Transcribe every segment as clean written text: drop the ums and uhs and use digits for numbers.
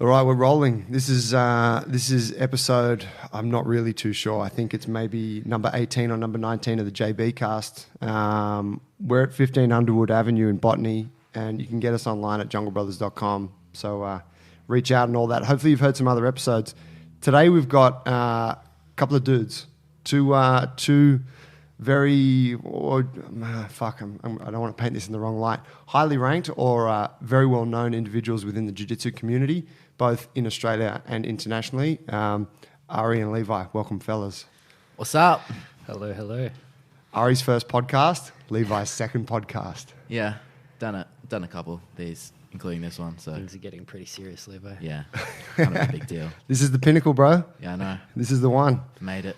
All right, we're rolling. This is episode. I'm not really too sure. I think it's maybe number 18 or number 19 of the JB cast. We're at 15 Underwood Avenue in Botany, and you can get us online at junglebrothers.com. So reach out and all that. Hopefully, you've heard some other episodes. Today, we've got a couple of dudes, two very I don't want to paint this in the wrong light. Highly ranked or very well known individuals within the jiu-jitsu community, both in Australia and internationally. Ari and Levi, welcome, fellas. What's up? Hello. Ari's first podcast, Levi's second podcast. Yeah, done a couple of these, including this one. So Things are getting pretty serious, Levi. yeah, kind of a big deal. This is the pinnacle, bro. Yeah, I know. This is the one. Made it.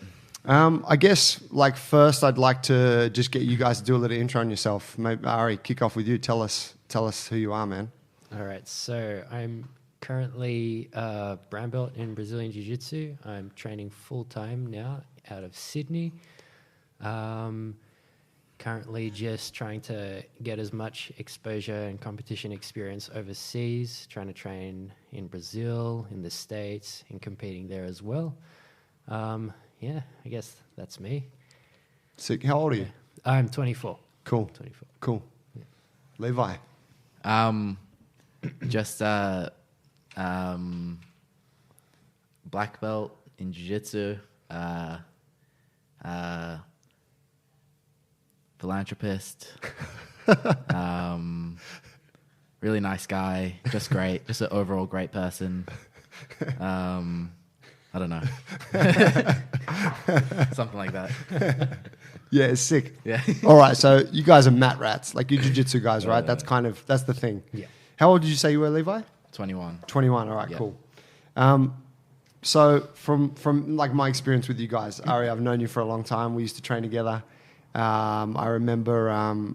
I guess, first, I'd like to just get you guys to do a little intro on yourself. Maybe, Ari, kick off with you. Tell us who you are, man. All right, so I'm currently a brown belt in Brazilian Jiu-Jitsu. I'm training full-time now out of Sydney. Currently just trying to get as much exposure and competition experience overseas, trying to train in Brazil, in the States, and competing there as well. Yeah, I guess that's me. Sick. How old are you? I'm 24. Cool. 24. Cool. Yeah. Levi. Just black belt in jiu-jitsu. Philanthropist. Really nice guy. Just great. Just an overall great person. I don't know. Something like that. Yeah, it's sick. Yeah. All right, so you guys are mat rats, like you jiu-jitsu guys, right? That's the thing. Yeah. How old did you say you were, Levi? 21. 21. All right, Yeah. cool. So from like my experience with you guys, Ari, I've known you for a long time. We used to train together. I remember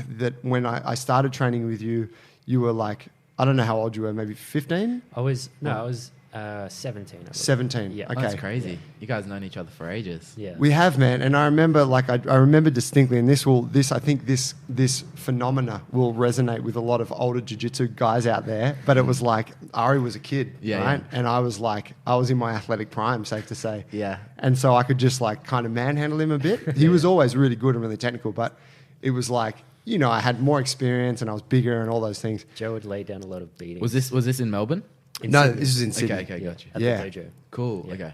that when I started training with you, you were like, I don't know how old you were, maybe 15? I was 17. I believe. 17. Yeah. Okay. That's crazy. You guys known each other for ages. Yeah. We have, man, and I remember, I remember distinctly, and I think this phenomena will resonate with a lot of older jiu-jitsu guys out there. But it was like Ari was a kid, Yeah, right? yeah. And I was in my athletic prime, safe to say. Yeah. And so I could just kind of manhandle him a bit. He was always really good and really technical, but it was like, I had more experience and I was bigger and all those things. Joe would lay down a lot of beatings. Was this in Melbourne? No, this is in Sydney. Okay, got you. At Yeah. the dojo. Cool. Yeah. Okay.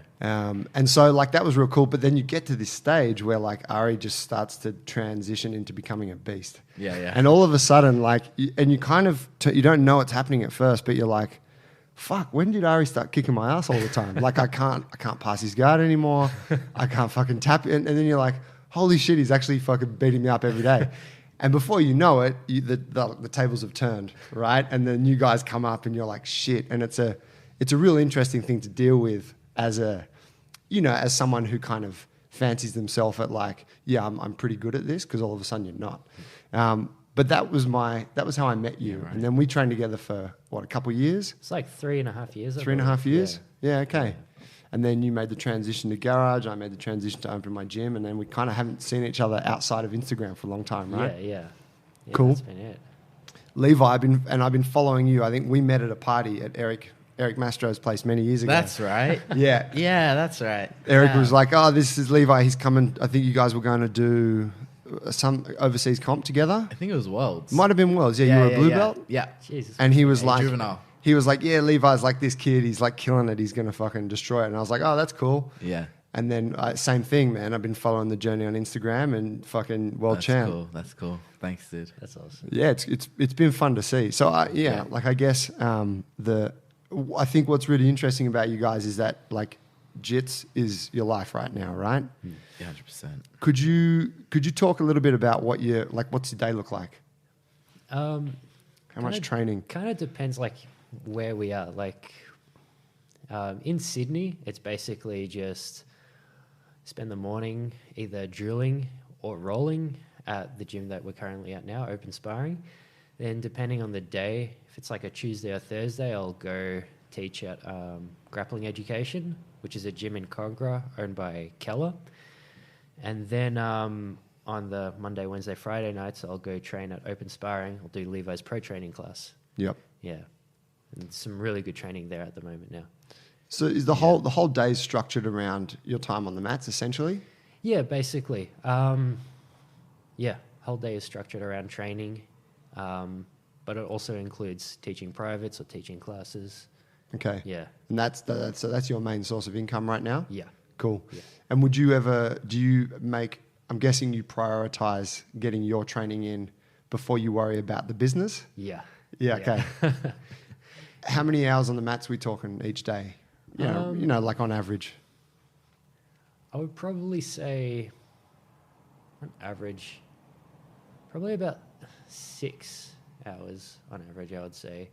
And so that was real cool. But then you get to this stage where Ari just starts to transition into becoming a beast. Yeah, yeah. And all of a sudden, you kind of, you don't know what's happening at first, but you're like, fuck, when did Ari start kicking my ass all the time? I can't pass his guard anymore. I can't fucking tap. And then you're like, holy shit, he's actually fucking beating me up every day. And before you know it, the tables have turned, right? And then you guys come up and you're like, shit. And it's a real interesting thing to deal with as someone who kind of fancies themselves at I'm pretty good at this, because all of a sudden you're not. But that was how I met you. Yeah, right. And then we trained together for a couple of years? It's like 3.5 years. 3.5 years? Yeah. Yeah, okay. And then you made the transition to garage. I made the transition to open my gym. And then we kind of haven't seen each other outside of Instagram for a long time, right? Yeah. Cool. That's been it. Levi, I've been following you. I think we met at a party at Eric Mastro's place many years ago. That's right. Yeah. Yeah, that's right. Eric Yeah. was like, oh, this is Levi. He's coming. I think you guys were going to do some overseas comp together. I think it was Worlds. Might have been Worlds. Yeah, you were a blue belt. Yeah. Jesus. And he was like, Juvenile. he was like, yeah, Levi's like this kid. He's like killing it. He's going to fucking destroy it. And I was like, oh, that's cool. Yeah. And then same thing, man. I've been following the journey on Instagram and fucking world champ. Cool. That's cool. Thanks, dude. That's awesome. Yeah, it's been fun to see. So I guess I think what's really interesting about you guys is that Jits is your life right now, right? Yeah, 100%. Could you talk a little bit about what's your day look like? How much training? Kind of depends where we are. In Sydney, it's basically just spend the morning either drilling or rolling at the gym that we're currently at now, open sparring. Then depending on the day, if it's like a Tuesday or Thursday, I'll go teach at Grappling Education, which is a gym in Congra owned by Keller. And then on the Monday, Wednesday, Friday nights, I'll go train at open sparring. I'll do Levi's pro training class. Yep. Yeah. And some really good training there at the moment now. So is the whole day structured around your time on the mats, essentially? Yeah, basically. Whole day is structured around training, but it also includes teaching privates or teaching classes. Okay. Yeah. And that's your main source of income right now? Yeah. Cool. Yeah. And I'm guessing you prioritize getting your training in before you worry about the business? Yeah. Yeah, okay. How many hours on the mats are we talking each day? Like on average? I would probably say, on average, probably about 6 hours on average, I would say.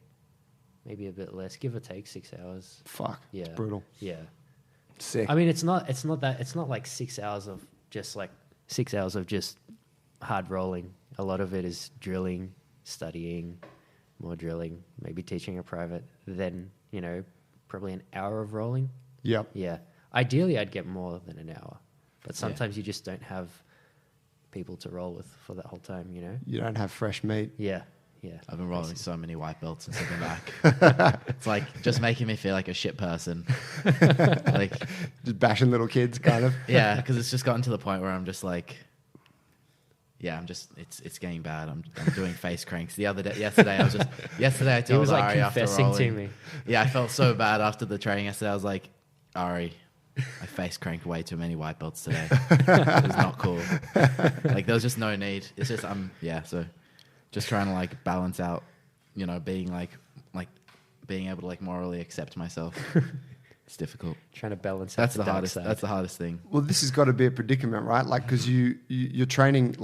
Maybe a bit less, give or take 6 hours. Fuck. Yeah. It's brutal. Yeah. Sick. I mean, it's not like 6 hours of just hard rolling. A lot of it is drilling, studying, more drilling, maybe teaching a private, then, probably an hour of rolling. Yep. Yeah. Ideally, I'd get more than an hour, but sometimes you just don't have people to roll with for that whole time, You don't have fresh meat. Yeah. Yeah. I've been rolling so many white belts since I've been back. It's like just making me feel like a shit person. Like just bashing little kids, kind of. Yeah, because it's just gotten to the point where I'm just like, it's getting bad. I'm doing face cranks. Yesterday I told He was like Ari after confessing rolling. to me. Yeah, I felt so bad after the training yesterday. I was like, Ari, I face cranked way too many white belts today. It was not cool. Like there was just no need. It's just so just trying to like balance out, being like being able to like morally accept myself. It's difficult. Trying to balance out That's the the dark hardest. side. That's the hardest thing. Well, this has got to be a predicament, right? Like, because you're training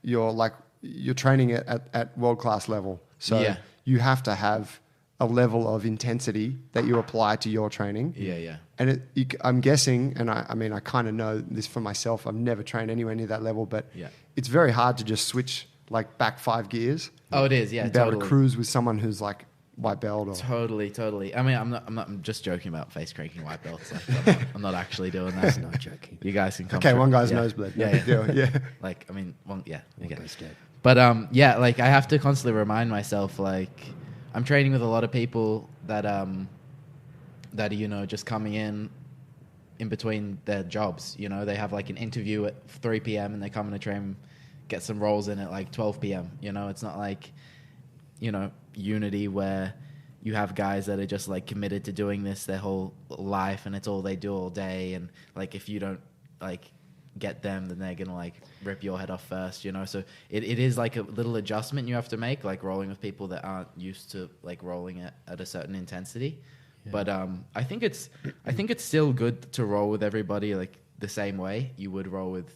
you're training at world class level, so you have to have a level of intensity that you apply to your training. Yeah. And I'm guessing, and I kind of know this for myself. I've never trained anywhere near that level, but it's very hard to just switch like back 5 gears. Oh, it is. Yeah, and be able to cruise with someone who's like white belt or Totally. I mean, I'm just joking about face cranking white belts. Like, I'm not actually doing that. Not joking. You guys can come. okay, through. one guy's nosebleed. No big deal. Yeah. Like, I mean, okay. guy's dead. But like I have to constantly remind myself, like I'm training with a lot of people that are, just coming in between their jobs. They have like an interview at 3 p.m. and they come in to train, get some rolls in at like 12 p.m. It's not like, Unity where you have guys that are just like committed to doing this their whole life and it's all they do all day, and like if you don't like get them, then they're gonna like rip your head off first, so it is like a little adjustment you have to make, like rolling with people that aren't used to like rolling at a certain intensity. But I think it's still good to roll with everybody like the same way you would roll with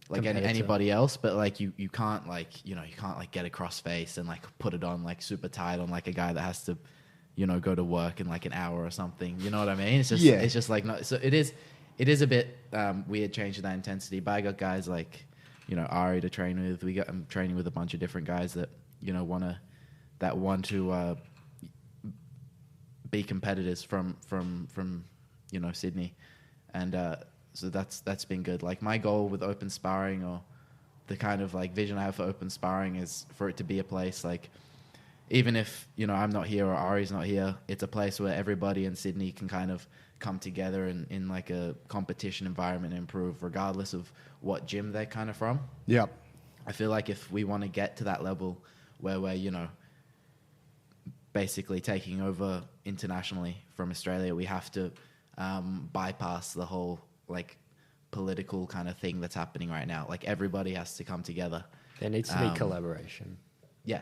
like anybody else, but like you can't like you can't like get a crossface and like put it on like super tight on like a guy that has to go to work in like an hour or something. You know what I mean? It's just it's just like not, so it is a bit weird changing that intensity. But I got guys like Ari to train with. I'm training with a bunch of different guys that want to be competitors from Sydney, and so that's been good. Like my goal with open sparring, or the kind of like vision I have for open sparring, is for it to be a place like, even if I'm not here or Ari's not here, it's a place where everybody in Sydney can kind of come together in like a competition environment and improve, regardless of what gym they're kind of from. Yeah. I feel like if we want to get to that level where we're basically taking over internationally from Australia, we have to bypass the whole like political kind of thing that's happening right now. Like everybody has to come together. There needs to be collaboration. Yeah.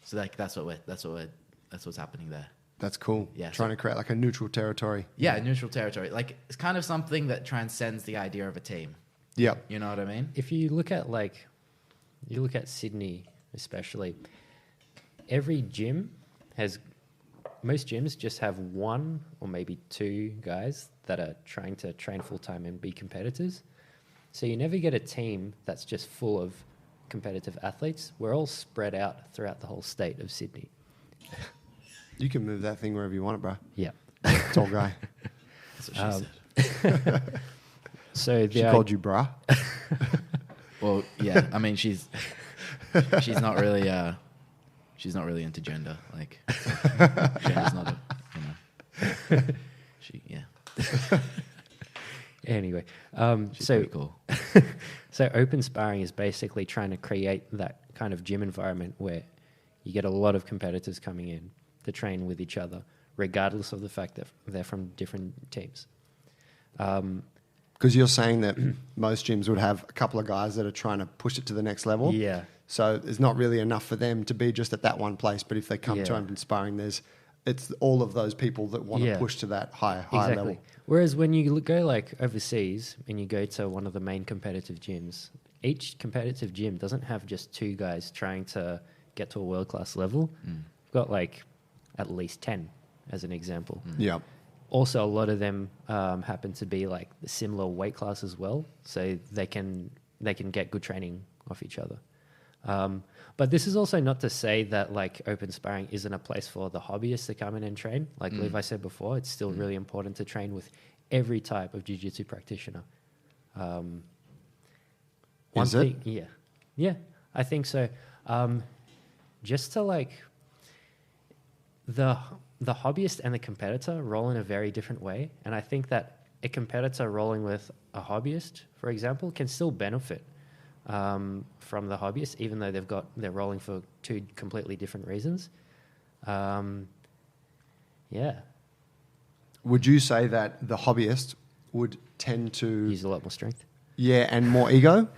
So like that's what's happening there. That's cool. Yeah. Trying to create like a neutral territory. Yeah, neutral territory. Like it's kind of something that transcends the idea of a team. Yeah. You know what I mean? If you look at Sydney especially, most gyms just have one or maybe two guys that are trying to train full time and be competitors. So you never get a team that's just full of competitive athletes. We're all spread out throughout the whole state of Sydney. You can move that thing wherever you want it, bro. Yeah. Tall guy. That's what she said. So She called you brah? Well, yeah. I mean, she's not really she's not really into gender. Like, gender's not yeah. Anyway, She's so pretty cool. so open sparring is basically trying to create that kind of gym environment where you get a lot of competitors coming in to train with each other, regardless of the fact that they're from different teams. Because you're saying that most gyms would have a couple of guys that are trying to push it to the next level. Yeah. So there's not really enough for them to be just at that one place. But if they come to open sparring, it's all of those people that want to push to that higher level. Whereas when you go like overseas and you go to one of the main competitive gyms, each competitive gym doesn't have just two guys trying to get to a world-class level. You've got like at least 10 as an example. Yeah. Also, a lot of them happen to be like the similar weight class as well, so they can get good training off each other. But this is also not to say that like open sparring isn't a place for the hobbyists to come in and train. Like Levi said before, it's still really important to train with every type of jiu-jitsu practitioner. Is it? Yeah, I think so. Just to like the hobbyist and the competitor roll in a very different way, and I think that a competitor rolling with a hobbyist, for example, can still benefit from the hobbyist, even though they're rolling for two completely different reasons. Yeah. Would you say that the hobbyist would tend to Use a lot more strength. Yeah, and more ego?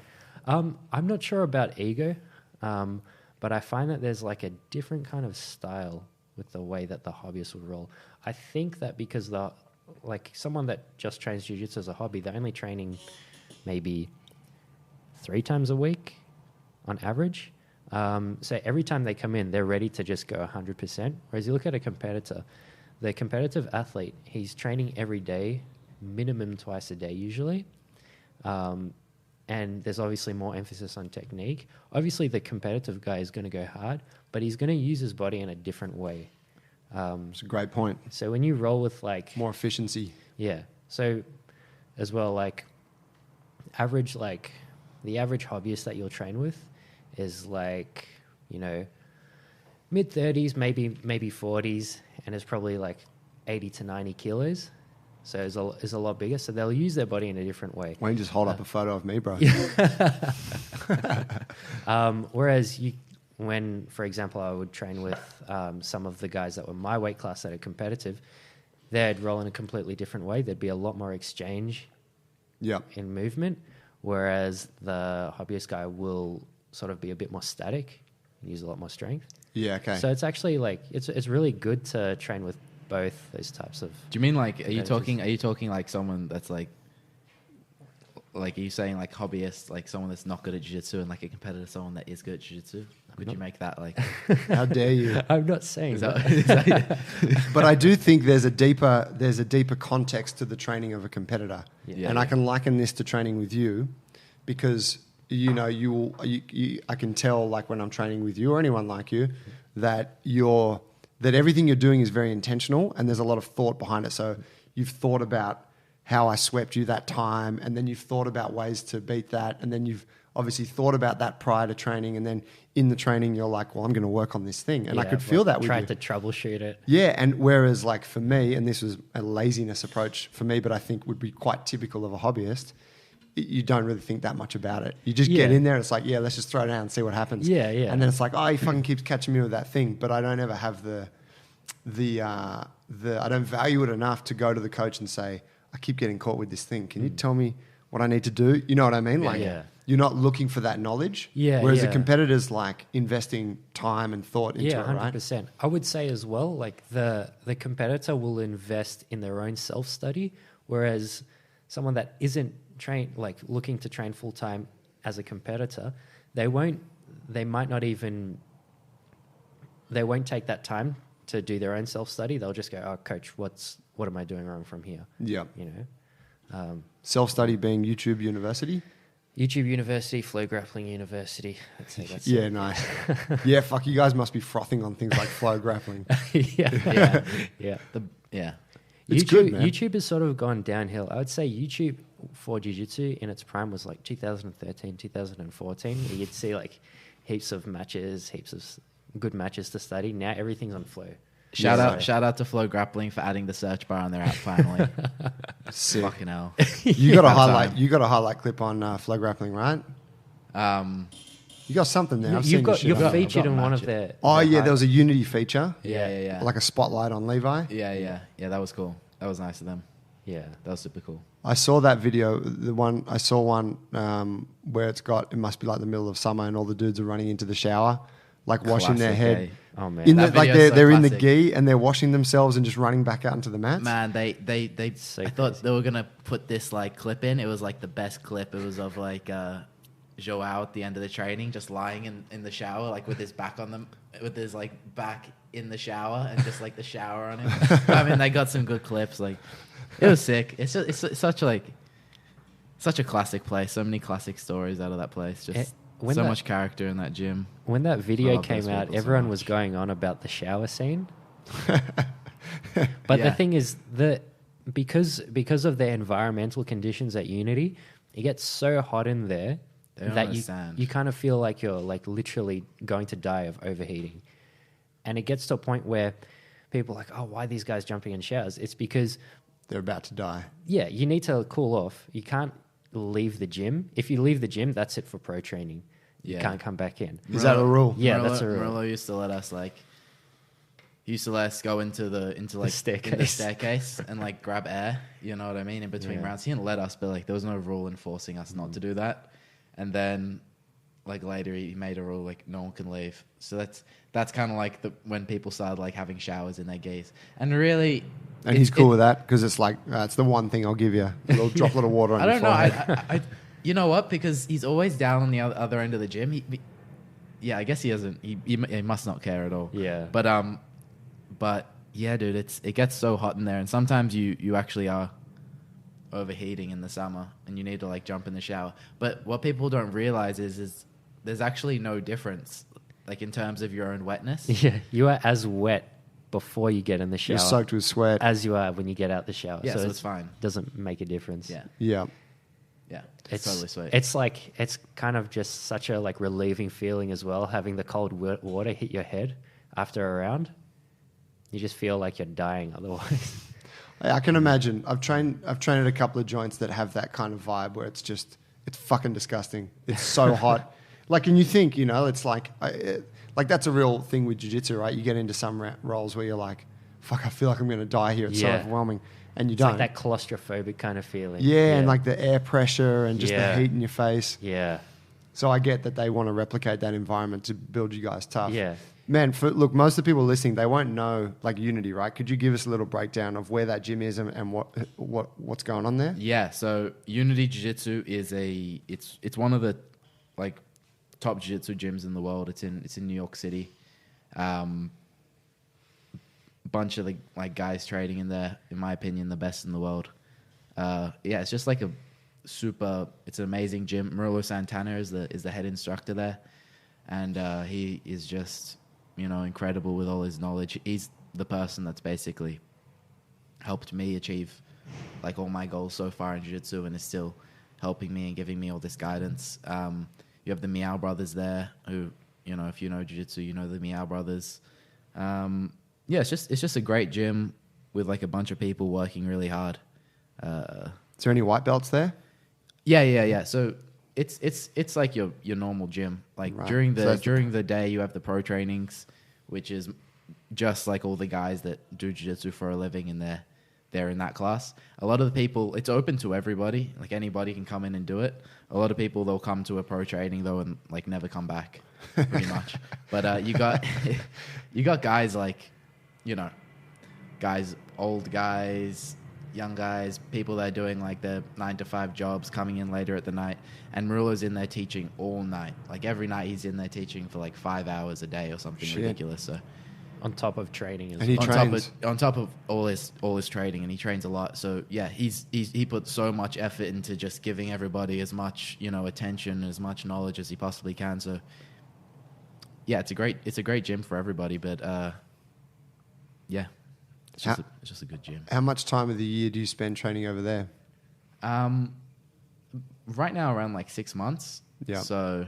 I'm not sure about ego, but I find that there's like a different kind of style with the way that the hobbyist would roll. I think that because like someone that just trains jiu-jitsu as a hobby, they're only training maybe 3 times a week on average. So every time they come in, they're ready to just go 100%. Whereas you look at a competitor, the competitive athlete, he's training every day, minimum twice a day usually. And there's obviously more emphasis on technique. Obviously, the competitive guy is going to go hard, but he's going to use his body in a different way. It's a great point. So when you roll with like... More efficiency. Yeah. So as well, like the average hobbyist that you'll train with is like, mid-30s, maybe 40s, and is probably like 80 to 90 kilos. So is a lot bigger. So they'll use their body in a different way. Why don't you just hold up a photo of me, bro? Whereas when, for example, I would train with some of the guys that were my weight class that are competitive, they'd roll in a completely different way. There'd be a lot more exchange in movement, whereas the hobbyist guy will sort of be a bit more static and use a lot more strength. Yeah, okay. So it's actually like, it's really good to train with both those types of... Do you mean like, are you talking like someone that's like are you saying like hobbyist, like someone that's not good at jiu-jitsu, and like a competitor, someone that is good at jiu-jitsu? Could you make that like... How dare you? I'm not saying that. But I do think there's a deeper context to the training of a competitor. Yeah. And I can liken this to training with you because, I can tell like when I'm training with you or anyone like you that everything you're doing is very intentional and there's a lot of thought behind it. So you've thought about how I swept you that time, and then you've thought about ways to beat that, and then you've obviously thought about that prior to training, and then in the training you're like, well, I'm going to work on this thing. And I could feel that with you. Tried to troubleshoot it. Yeah, and whereas like for me, and this was a laziness approach for me, but I think would be quite typical of a hobbyist, you don't really think that much about it. You just get in there, it's like, let's just throw it out and see what happens. Yeah. And then it's like, he fucking keeps catching me with that thing, but I don't ever have I don't value it enough to go to the coach and say, I keep getting caught with this thing. Can you tell me what I need to do? You know what I mean? You're not looking for that knowledge. Yeah. Whereas a competitor's like investing time and thought into it, 100%. Right? I would say as well, like the competitor will invest in their own self-study, whereas someone that isn't trained, like looking to train full-time as a competitor, they won't take that time to do their own self-study. They'll just go, oh, coach, what am I doing wrong from here? Yeah. Self-study being YouTube University? YouTube University, Flow Grappling University. That's yeah, nice. Yeah, fuck, you guys must be frothing on things like flow grappling. Yeah. It's good, man. YouTube has sort of gone downhill. I would say YouTube for Jiu-Jitsu in its prime was like 2013, 2014. You'd see like heaps of matches, heaps of good matches to study. Now everything's on Flow. Shout out to Flow Grappling for adding the search bar on their app finally. Sick. Fucking hell. You got a About highlight. time. You got a highlight clip on Flow Grappling, right? You got something there. I've seen your shit You're on there. featured I've got in one match of it. their. Oh their yeah, there was a Unity feature, Yeah. like a spotlight on Levi. Yeah, that was cool. That was nice of them. Yeah. That was super cool. I saw that video. I saw one where it must be like the middle of summer, and all the dudes are running into the shower, like washing their Classic, head. eh? Oh man. In the, That like video's they're so in the classic. gi and they're washing themselves and just running back out into the mats. Man, they So I thought crazy. they were gonna put this like clip in. It was like the best clip. It was of like Joao at the end of the training, just lying in the shower, like with his back on them, with his like back in the shower and just like the shower on him. I mean, they got some good clips. Like, it was sick. It's such a classic place. So many classic stories out of that place. Just when so that- much character in that gym. When that I video love those came out, people so everyone was much. going on about the shower scene. But Yeah. the thing is that because of the environmental conditions at Unity, it gets so hot in there They don't that understand. you kind of feel like you're like literally going to die of overheating. And it gets to a point where people are like, oh, why are these guys jumping in showers? It's because, They're about to die. yeah, you need to cool off. You can't leave the gym. If you leave the gym, that's it for pro training. You Yeah. can't come back in. Is that a rule? Yeah, that's a rule. Murillo used to let us go into the staircase. staircase and like grab air. You know what I mean? In between Yeah. rounds, he didn't let us, but like there was no rule enforcing us not to do that. And then like later he made a rule like no one can leave. So that's kind of like when people started like having showers in their gaze. And really, And he's cool with that because it's like it's the one thing I'll give you, a little droplet of water on I your don't know. forehead. I you know what? Because he's always down on the other end of the gym. Yeah, I guess he doesn't. He must not care at all. Yeah. But yeah, dude, it gets so hot in there, and sometimes you actually are overheating in the summer, and you need to like jump in the shower. But what people don't realize is there's actually no difference, like in terms of your own wetness. Yeah, you are as wet before you get in the shower You're soaked with sweat. as you are when you get out the shower. Yeah, so it's fine. Doesn't make a difference. Yeah, Yeah. yeah, it's totally sweet. It's kind of just such a like relieving feeling as well, having the cold water hit your head after a round. You just feel like you're dying otherwise. I can imagine. I've trained at a couple of joints that have that kind of vibe where it's fucking disgusting. It's so hot. Like, and you think, it's like that's a real thing with jiu-jitsu, right? You get into some roles where you're like, fuck, I feel like I'm going to die here. It's so Yeah. overwhelming. And you It's don't. like that claustrophobic kind of feeling. Yeah, and like the air pressure and just Yeah. the heat in your face. Yeah. So I get that they want to replicate that environment to build you guys tough. Yeah. Man, look, most of the people listening, they won't know like Unity, right? Could you give us a little breakdown of where that gym is and what's going on there? Yeah, so Unity Jiu-Jitsu is it's one of the like top jiu-jitsu gyms in the world. It's in New York City. Bunch of the like guys trading in there, in my opinion, the best in the world. Yeah, it's just like it's an amazing gym. Murillo Santana is the head instructor there, and he is just incredible with all his knowledge. He's the person that's basically helped me achieve like all my goals so far in jiu-jitsu and is still helping me and giving me all this guidance. You have the Meow brothers there who, if you know jiu-jitsu, you know the Meow brothers. Yeah, it's just a great gym with like a bunch of people working really hard. Is there any white belts there? Yeah. So it's like your normal gym. Like Right. during So the day you have the pro trainings, which is just like all the guys that do jiu-jitsu for a living and they're in that class. A lot of the people, it's open to everybody. Like anybody can come in and do it. A lot of people, they'll come to a pro training though and like never come back pretty much. But you got guys like, guys, old guys, young guys, people that are doing like their 9-to-5 jobs, coming in later at the night, and Murillo's in there teaching all night. Like every night he's in there teaching for like 5 hours a day or something Shit. ridiculous. So On top of training as And he well. trains. on top of all his training, and he trains a lot. So yeah, he put so much effort into just giving everybody as much attention, as much knowledge as he possibly can. So yeah, it's a great gym for everybody. But yeah, it's just a good gym. How much time of the year do you spend training over there? Right now around like 6 months. Yeah. So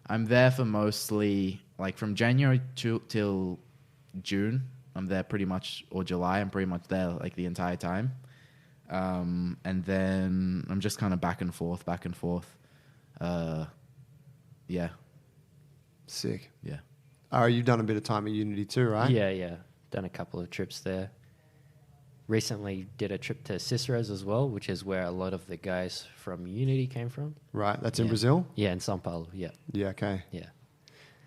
I'm there for mostly like from January till June, I'm there pretty much, or July, I'm pretty much there like the entire time. And then I'm just kind of back and forth. Yeah. Sick. Yeah. Ari, you've done a bit of time at Unity too, right? Yeah. Done a couple of trips there. Recently did a trip to Cicero's as well, which is where a lot of the guys from Unity came from. Right. That's in Yeah. Brazil? Yeah, in São Paulo. Yeah. Yeah, okay. Yeah.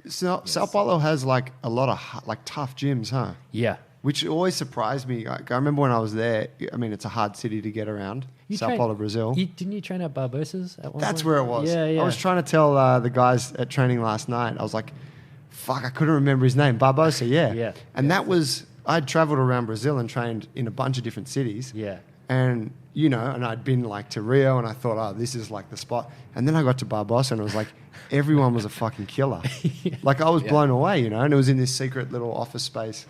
So, Yes. Sao Paulo has like a lot of like tough gyms, huh? Yeah. Which always surprised me. Like, I remember when I was there, I mean, it's a hard city to get around. Sao Paulo, Brazil. Didn't you train at Barbossa's at one That's point? where it was. Yeah. I was trying to tell the guys at training last night. I was like, fuck, I couldn't remember his name. Barbosa, yeah. Yeah. And that was, I'd traveled around Brazil and trained in a bunch of different cities. Yeah. And, you know, and I'd been like to Rio and I thought, oh, this is like the spot. And then I got to Barbosa and it was like, everyone was a fucking killer. Like I was blown away, you know, and it was in this secret little office space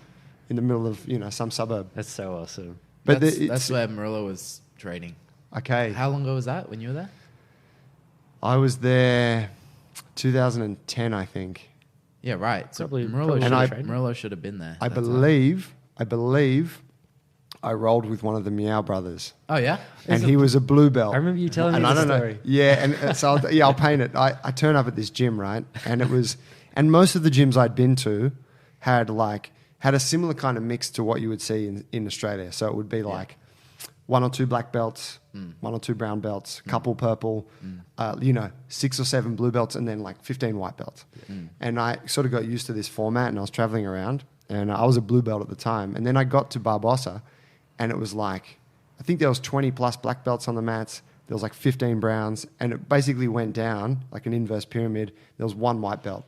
in the middle of, you know, some suburb. That's so awesome. But That's where Murillo was training. Okay. How long ago was that when you were there? I was there 2010, I think. Yeah, right. So Probably Murillo should have been there. I that time. believe I rolled with one of the Meow brothers. Oh, yeah? And he was a blue belt. I remember you telling me And I the don't story. know. Yeah, and so I'll paint it. I turn up at this gym, right? And it was, and most of the gyms I'd been to had a similar kind of mix to what you would see in Australia. So it would be like 1 or 2 black belts, 1 or 2 brown belts, couple purple, 6 or 7 blue belts, and then like 15 white belts. And I sort of got used to this format, and I was traveling around, and I was a blue belt at the time. And then I got to Barbosa, and it was like, I think there was 20 plus black belts on the mats. There was like 15 browns, and it basically went down like an inverse pyramid. There was 1 white belt,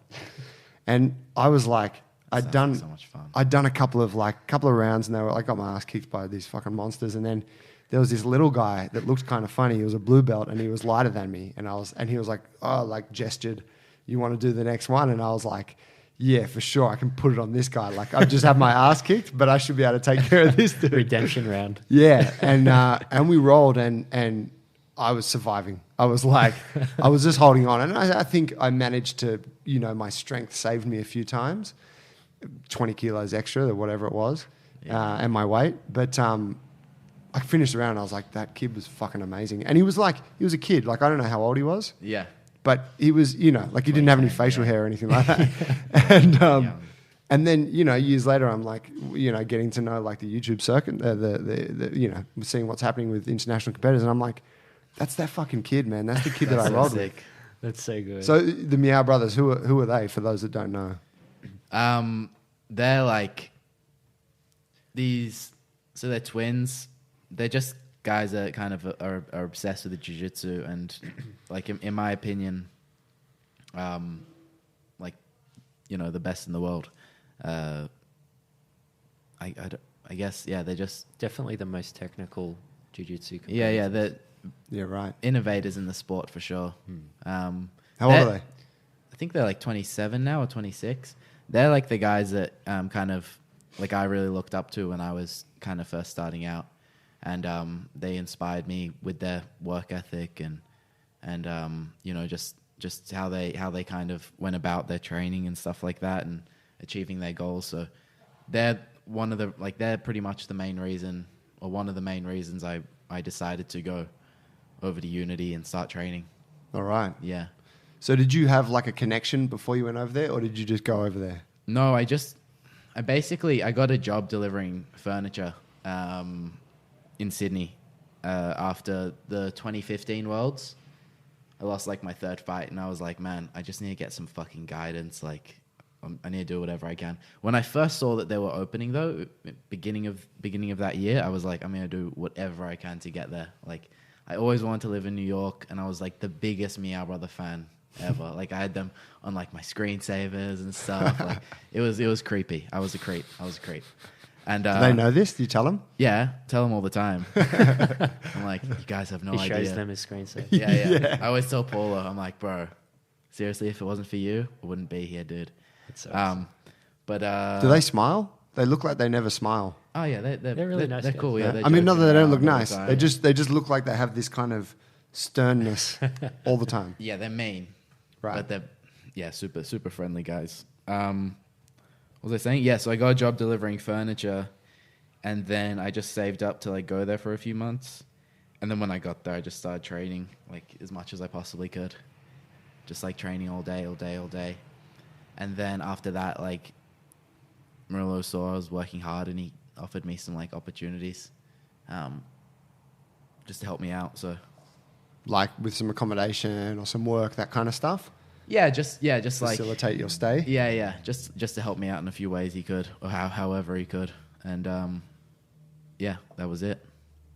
and I was like, I'd done so much fun. I'd done a couple of rounds, and I got my ass kicked by these fucking monsters. And then there was this little guy that looked kind of funny. He was a blue belt, and he was lighter than me. And he was like, gestured, "You want to do the next one?" And I was like, "Yeah, for sure. I can put it on this guy. Like I've just had my ass kicked, but I should be able to take care of this dude." Redemption round. Yeah, and we rolled, and I was surviving. I was like, I was just holding on, and I think I managed to, you know, my strength saved me a few times. 20 kilos extra or whatever it was, and my weight. But I finished around and I was like, that kid was fucking amazing. And he was a kid. Like, I don't know how old he was, Yeah. but he was, you know, like he didn't have any facial hair or anything like that. And then, you know, years later, I'm like, you know, getting to know like the YouTube circuit, the you know, seeing what's happening with international competitors. And I'm like, that's that fucking kid, man. That's the kid that I rolled with. That's so good. So the Meow brothers, who are they for those that don't know? They're like these, so they're twins. They're just guys that kind of are obsessed with the jiu-jitsu, and like in my opinion, like, you know, the best in the world. I guess, yeah, they're just Definitely the most technical jiu-jitsu. they're Right. innovators in the sport for sure. How old are they? I think they're like 27 now or 26. They're like the guys that kind of like I really looked up to when I was kind of first starting out, and they inspired me with their work ethic and you know, just how they kind of went about their training and stuff like that and achieving their goals. So they're they're pretty much the main reason, or one of the main reasons I decided to go over to Unity and start training. All right. Yeah. So did you have like a connection before you went over there, or did you just go over there? No, I got a job delivering furniture in Sydney after the 2015 Worlds. I lost like my 3rd fight, and I was like, man, I just need to get some fucking guidance. Like, I need to do whatever I can. When I first saw that they were opening, though, beginning of that year, I was like, I'm gonna do whatever I can to get there. Like, I always wanted to live in New York, and I was like the biggest Meow Brother fan ever. Like, I had them on like my screensavers and stuff. Like, it was creepy. I was a creep. And Do they know this? Do you tell them? Yeah, tell them all the time. I'm like, you guys have no he idea. shows them his screensaver. Yeah. I always tell Paula, I'm like, bro, seriously, if it wasn't for you, I wouldn't be here, dude. That's so awesome. But Do they smile? They look like they never smile. oh yeah, they're really nice They're guys. cool. Yeah, I mean, not that they don't look nice. Time. They just look like they have this kind of sternness all the time. Yeah, they're mean. Right. But they're super friendly guys. What was I saying? Yeah, so I got a job delivering furniture, and then I just saved up to like go there for a few months, and then when I got there, I just started training like as much as I possibly could, just like training all day, and then after that, like Murillo saw I was working hard, and he offered me some like opportunities, just to help me out. So, Like with some accommodation or some work, that kind of stuff. just like Facilitate your stay. Yeah, just to help me out in a few ways he could, or however he could, and yeah, that was it.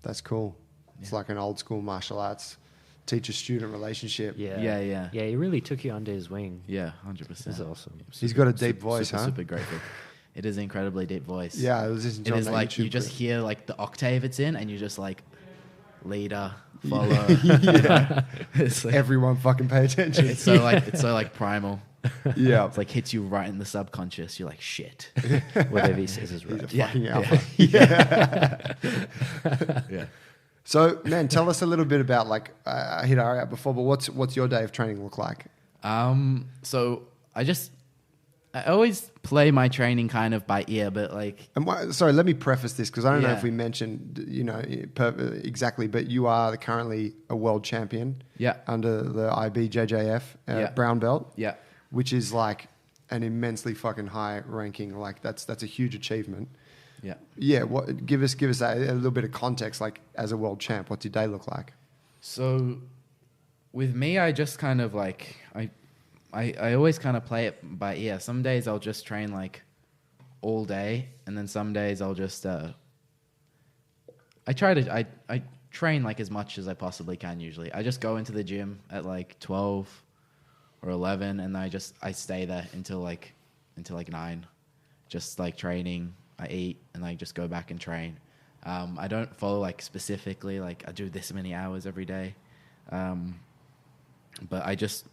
That's cool. It's like an old school martial arts teacher-student relationship. Yeah, he really took you under his wing. Yeah, 100%. That's awesome. He's got a deep voice, huh? Super grateful. It is an incredibly deep voice. Yeah, I was listening to It it is on like YouTube you just clip. hear like the octave it's in, and you just like leader, follow. It's like, Everyone fucking pay attention. it's so like primal. Yeah. It's like hits you right in the subconscious. You're like shit. Whatever he says is He's a right. fucking Yeah, alpha. Yeah. So, man, tell us a little bit about, like, I hit Ari out before, but what's your day of training look like? So I always play my training kind of by ear, but like And sorry, let me preface this because I don't know Yeah. if we mentioned, exactly, but you are currently a world champion. Yeah. Under the IBJJF Yeah. brown belt. yeah. Which is like an immensely fucking high ranking. Like that's a huge achievement. Yeah. Yeah. Give us a little bit of context. Like as a world champ, what's your day look like? So with me, I just kind of like I always kind of play it by ear. Some days I'll just train like all day, and then some days I'll just I train like as much as I possibly can. Usually, I just go into the gym at like 12 or 11, and I stay there until like 9, just like training. I eat and I just go back and train. I don't follow like specifically like I do this many hours every day, but I just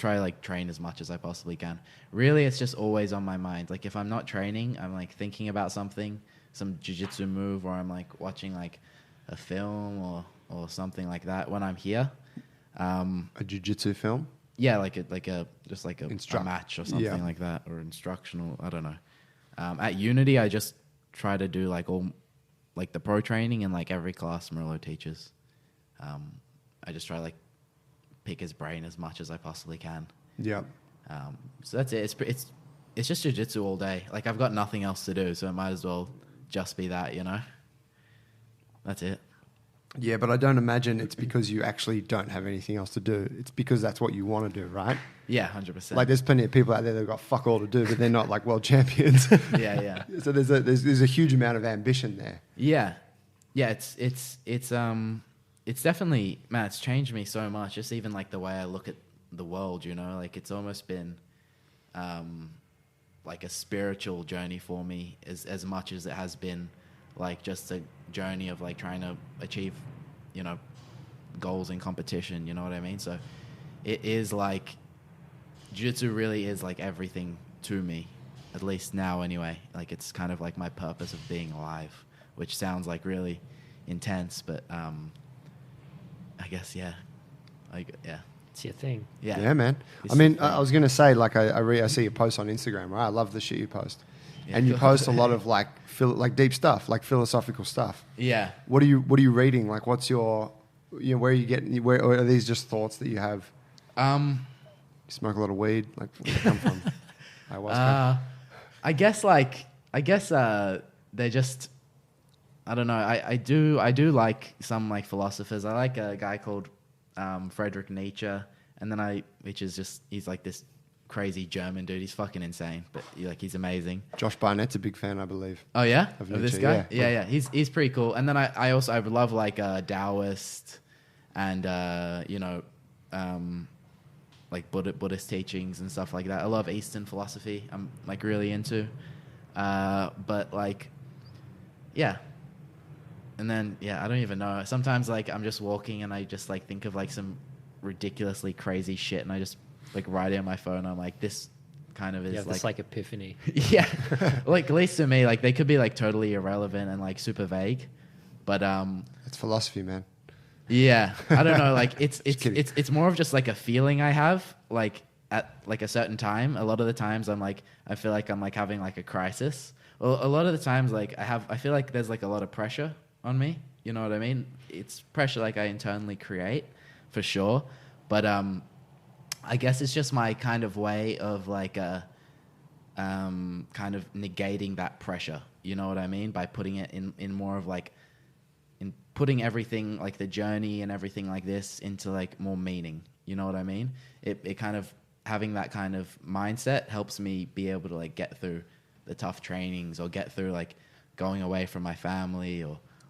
try to like train as much as I possibly can. Really, it's just always on my mind. Like if I'm not training, I'm like thinking about something, some jiu-jitsu move, or I'm like watching like a film or something like that when I'm here. A jiu-jitsu film? Yeah, like a match or something Yeah. like that, or instructional. I don't know. At Unity, I just try to do like all like the pro training and like every class Murillo teaches. I just try to like pick his brain as much as I possibly can. Yeah. So that's it. It's just jiu-jitsu all day. Like I've got nothing else to do, so it might as well just be that, you know? That's it. Yeah, but I don't imagine it's because you actually don't have anything else to do. It's because that's what you want to do, right? Yeah, 100%. Like there's plenty of people out there that've got fuck all to do, but they're not like world champions. Yeah. So there's a huge amount of ambition there. Yeah. It's definitely, man, it's changed me so much. Just even like the way I look at the world, you know, like it's almost been like a spiritual journey for me as much as it has been like just a journey of like trying to achieve, you know, goals in competition, you know what I mean? So it is like, jiu-jitsu really is like everything to me, at least now anyway. Like it's kind of like my purpose of being alive, which sounds like really intense, but I guess, yeah. It's your thing. Yeah. Yeah, man. It's I mean, the thing. I was going to say, like, I see your posts on Instagram, right? I love the shit you post. Yeah. And you post a lot of like deep stuff, like philosophical stuff. Yeah. What are you reading? Like, what's your, where are you getting, where or are these just thoughts that you have? You smoke a lot of weed? Like, where do they come from? Ayahuasca? I guess they're just, I don't know. I do like some like philosophers. I like a guy called Friedrich Nietzsche, and then he's like this crazy German dude. He's fucking insane, but he's amazing. Josh Barnett's a big fan, I believe. Oh yeah, Of of this Nietzsche, guy. yeah. Yeah. He's pretty cool. And then I also love like Taoist and like Buddhist teachings and stuff like that. I love Eastern philosophy. I'm like really into, but like, yeah. And then I don't even know. Sometimes like I'm just walking and I just like think of like some ridiculously crazy shit, and I just like write it on my phone. I'm like, this kind of is Yeah, that's like epiphany. yeah, like at least to me, like they could be like totally irrelevant and like super vague, but It's philosophy, man. yeah, I don't know. Like kidding. it's more of just like a feeling I have. Like at like a certain time, a lot of the times I feel like I'm like having like a crisis. Well, a lot of the times like I feel like there's like a lot of pressure on me. You know what I mean? It's pressure like I internally create for sure. But I guess it's just my kind of way of like kind of negating that pressure. You know what I mean? By putting it in more of like, in putting everything like the journey and everything like this into like more meaning. You know what I mean? It kind of, having that kind of mindset helps me be able to like get through the tough trainings, or get through like going away from my family,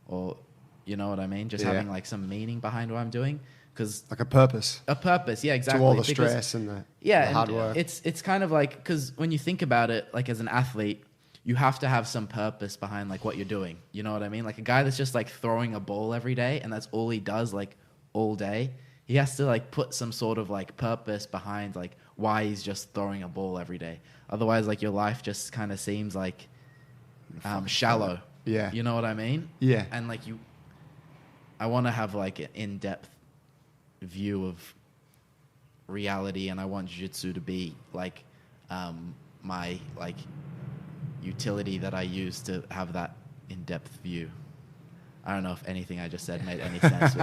or you know what I mean? Just having like some meaning behind what I'm doing. Cause like a purpose, yeah, exactly. to all the stress and the hard work. It's kind of like, because when you think about it, like as an athlete, you have to have some purpose behind like what you're doing. You know what I mean? Like a guy that's just like throwing a ball every day and that's all he does like all day, he has to like put some sort of like purpose behind like why he's just throwing a ball every day. Otherwise, like your life just kind of seems like shallow. Yeah. You know what I mean? Yeah. And like I want to have like an in-depth view of reality, and I want jiu-jitsu to be like my like utility that I use to have that in-depth view. I don't know if anything I just said made any sense.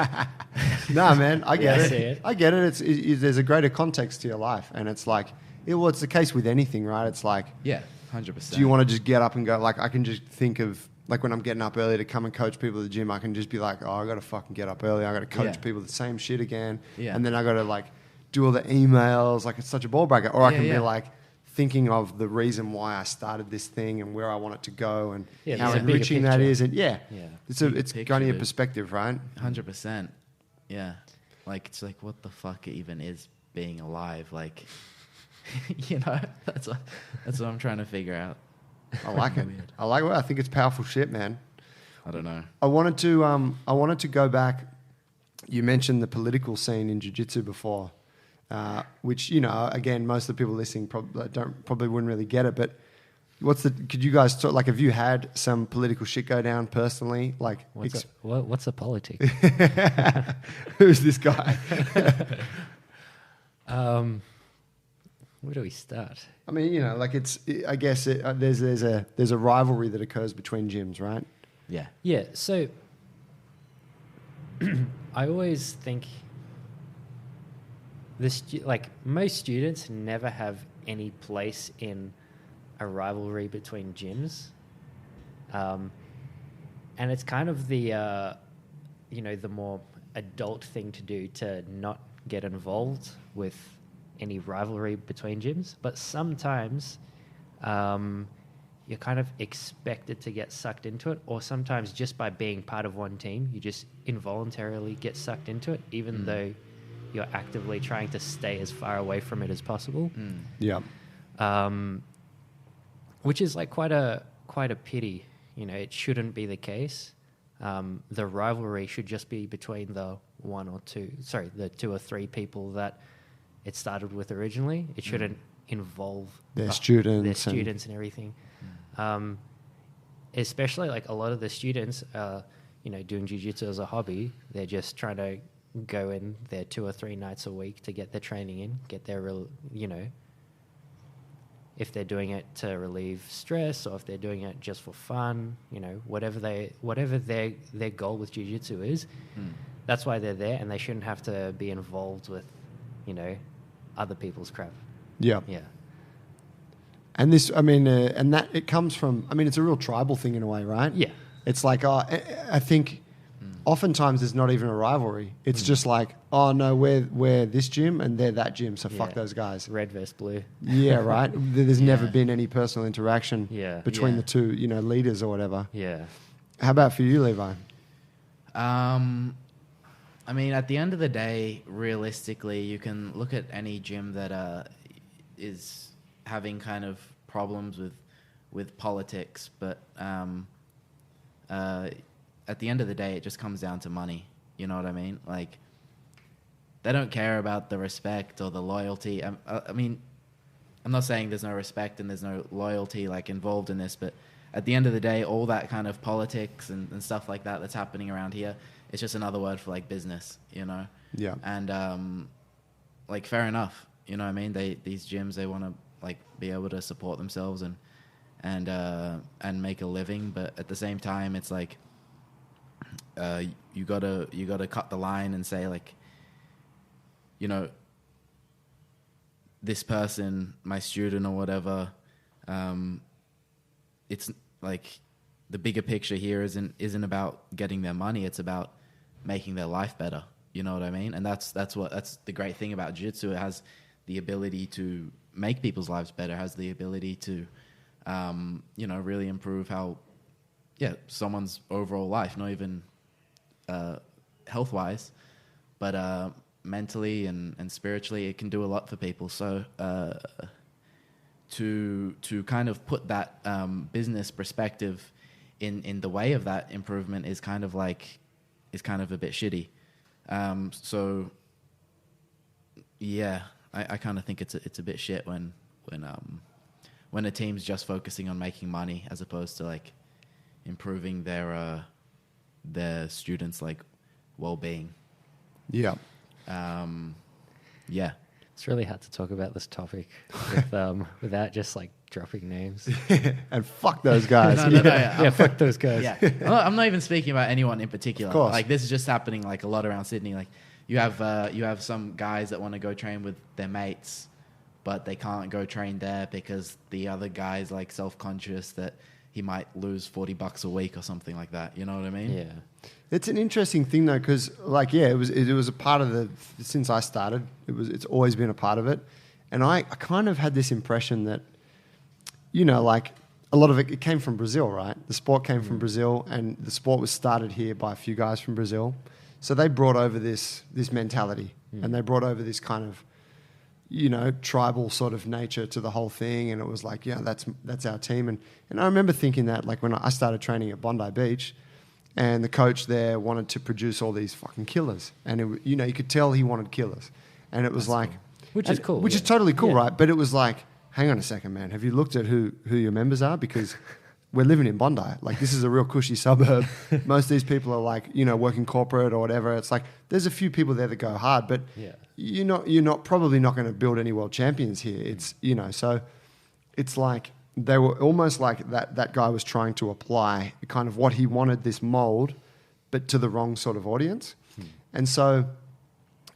Nah, man, I get see it. it. I get it. There's a greater context to your life, and it's like, it's the case with anything, right? It's like, Yeah, 100%. do you want to just get up and go? Like, I can just think of like when I'm getting up early to come and coach people at the gym, I can just be like, I got to fucking get up early. I got to coach people the same shit again, and then I got to like do all the emails. Like, it's such a ball breaker. Or I can be like thinking of the reason why I started this thing and where I want it to go and how enriching that is. And it's kind of your perspective, right? 100%. Yeah. Like, it's like, what the fuck even is being alive? Like, you know, that's what I'm trying to figure out. I like it. I like it. I think it's powerful shit, man. I don't know. I wanted to go back. You mentioned the political scene in jiu-jitsu before. Which, you know, again, most of the people listening probably wouldn't really get it. But could you guys talk, like, have you had some political shit go down personally? Like, what's a politic? Who's this guy? Where do we start? I mean, you know, like I guess there's a rivalry that occurs between gyms, right? Yeah. Yeah. So I always think like most students never have any place in a rivalry between gyms, and it's kind of the the more adult thing to do to not get involved with any rivalry between gyms. But sometimes you're kind of expected to get sucked into it, or sometimes just by being part of one team, you just involuntarily get sucked into it, even though you're actively trying to stay as far away from it as possible. Yeah. Which is like quite a pity. You know, it shouldn't be the case. The rivalry should just be between the two or three people that it started with originally. It shouldn't involve their students and everything. Especially like a lot of the students are, doing jiu-jitsu as a hobby. They're just trying to go in there 2 or 3 nights a week to get their training in, get their if they're doing it to relieve stress, or if they're doing it just for fun, whatever their goal with jiu-jitsu is, that's why they're there, and they shouldn't have to be involved with, other people's crap. Yeah. Yeah. And this, and that it comes from, it's a real tribal thing in a way, right? Yeah. It's like, I think oftentimes there's not even a rivalry. It's just like, oh no, we're this gym and they're that gym, so fuck those guys. Red versus blue. Yeah, right. There's never been any personal interaction between the two, leaders or whatever. Yeah. How about for you, Levi? At the end of the day, realistically, you can look at any gym that is having kind of problems with politics, but at the end of the day, it just comes down to money. You know what I mean? Like, they don't care about the respect or the loyalty. I'm not saying there's no respect and there's no loyalty like involved in this, but at the end of the day, all that kind of politics and stuff like that that's happening around here, it's just another word for like business, Yeah. And like, fair enough. You know what I mean? These gyms, they want to like be able to support themselves and make a living, but at the same time, it's like you gotta cut the line and say, like, you know, this person, my student or whatever, it's like the bigger picture here isn't about getting their money. It's about making their life better. You know what I mean? And that's the great thing about jiu-jitsu. It has the ability to make people's lives better. It has the ability to, you know, really improve someone's overall life, not even health-wise, but mentally and spiritually. It can do a lot for people. So to kind of put that business perspective in the way of that improvement is kind of a bit shitty. So yeah, I kind of think it's a bit shit when a team's just focusing on making money as opposed to like improving their students' like well-being. Yeah. Yeah. It's really hard to talk about this topic without just like dropping names. And fuck those guys. No, Yeah, fuck those guys. Yeah, I'm not even speaking about anyone in particular. Of course. Like this is just happening like a lot around Sydney. Like you have some guys that want to go train with their mates, but they can't go train there because the other guy's like self-conscious that he might lose $40 a week or something like that. You know what I mean? Yeah. It's an interesting thing though, because like, yeah, it was a part of since I started, it's always been a part of it. And I kind of had this impression that, you know, like a lot of it came from Brazil, right? The sport came from Brazil, and the sport was started here by a few guys from Brazil. So they brought over this mentality, and they brought over this kind of, you know, tribal sort of nature to the whole thing. And it was like, yeah, that's our team. And I remember thinking that, like, when I started training at Bondi Beach, and the coach there wanted to produce all these fucking killers, and you know, you could tell he wanted killers, and it was That's like, cool. Which is cool, which is totally cool, right? But it was like, hang on a second, man, have you looked at who your members are? Because we're living in Bondi. Like, this is a real cushy suburb. Most of these people are like, you know, working corporate or whatever. It's like, there's a few people there that go hard, but you're probably not going to build any world champions here. It's, you know, so it's like, they were almost like that guy was trying to apply kind of what he wanted, this mold, but to the wrong sort of audience. And so,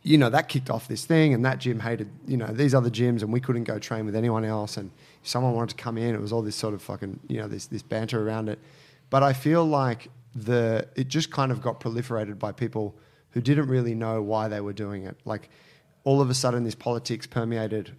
you know, that kicked off this thing, and that gym hated, you know, these other gyms, and we couldn't go train with anyone else. And if someone wanted to come in, it was all this sort of fucking, you know, this banter around it. But I feel like it just kind of got proliferated by people who didn't really know why they were doing it. Like, all of a sudden, this politics permeated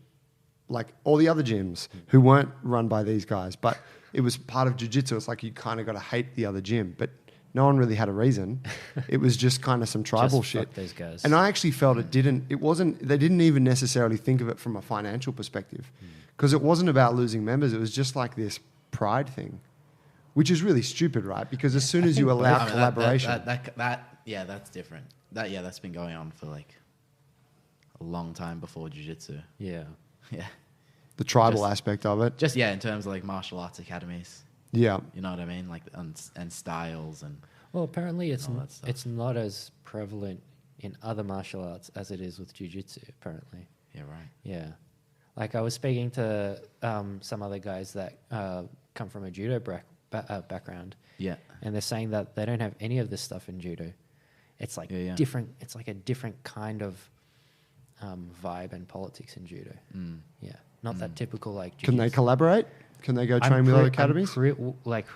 like all the other gyms who weren't run by these guys, but it was part of jiu-jitsu. It's like you kind of got to hate the other gym, but no one really had a reason. It was just kind of some tribal Just shit. fuck those guys. And I actually felt they didn't even necessarily think of it from a financial perspective, because it wasn't about losing members. It was just like this pride thing, which is really stupid, right? Because as soon as you allow collaboration, that's different. That's been going on for like a long time before jiu-jitsu. Yeah. Yeah. the tribal aspect of it. Just, in terms of like martial arts academies. Yeah. You know what I mean? Like, and styles and... Well, apparently it's all that stuff. it's not as prevalent in other martial arts as it is with jiu-jitsu, apparently. Yeah, right. Yeah. Like, I was speaking to some other guys that come from a judo background. Yeah. And they're saying that they don't have any of this stuff in judo. It's like different. It's like a different kind of vibe and politics in judo. Yeah, not that typical like. Can they collaborate? Can they go train I'm with pre- other academies? Like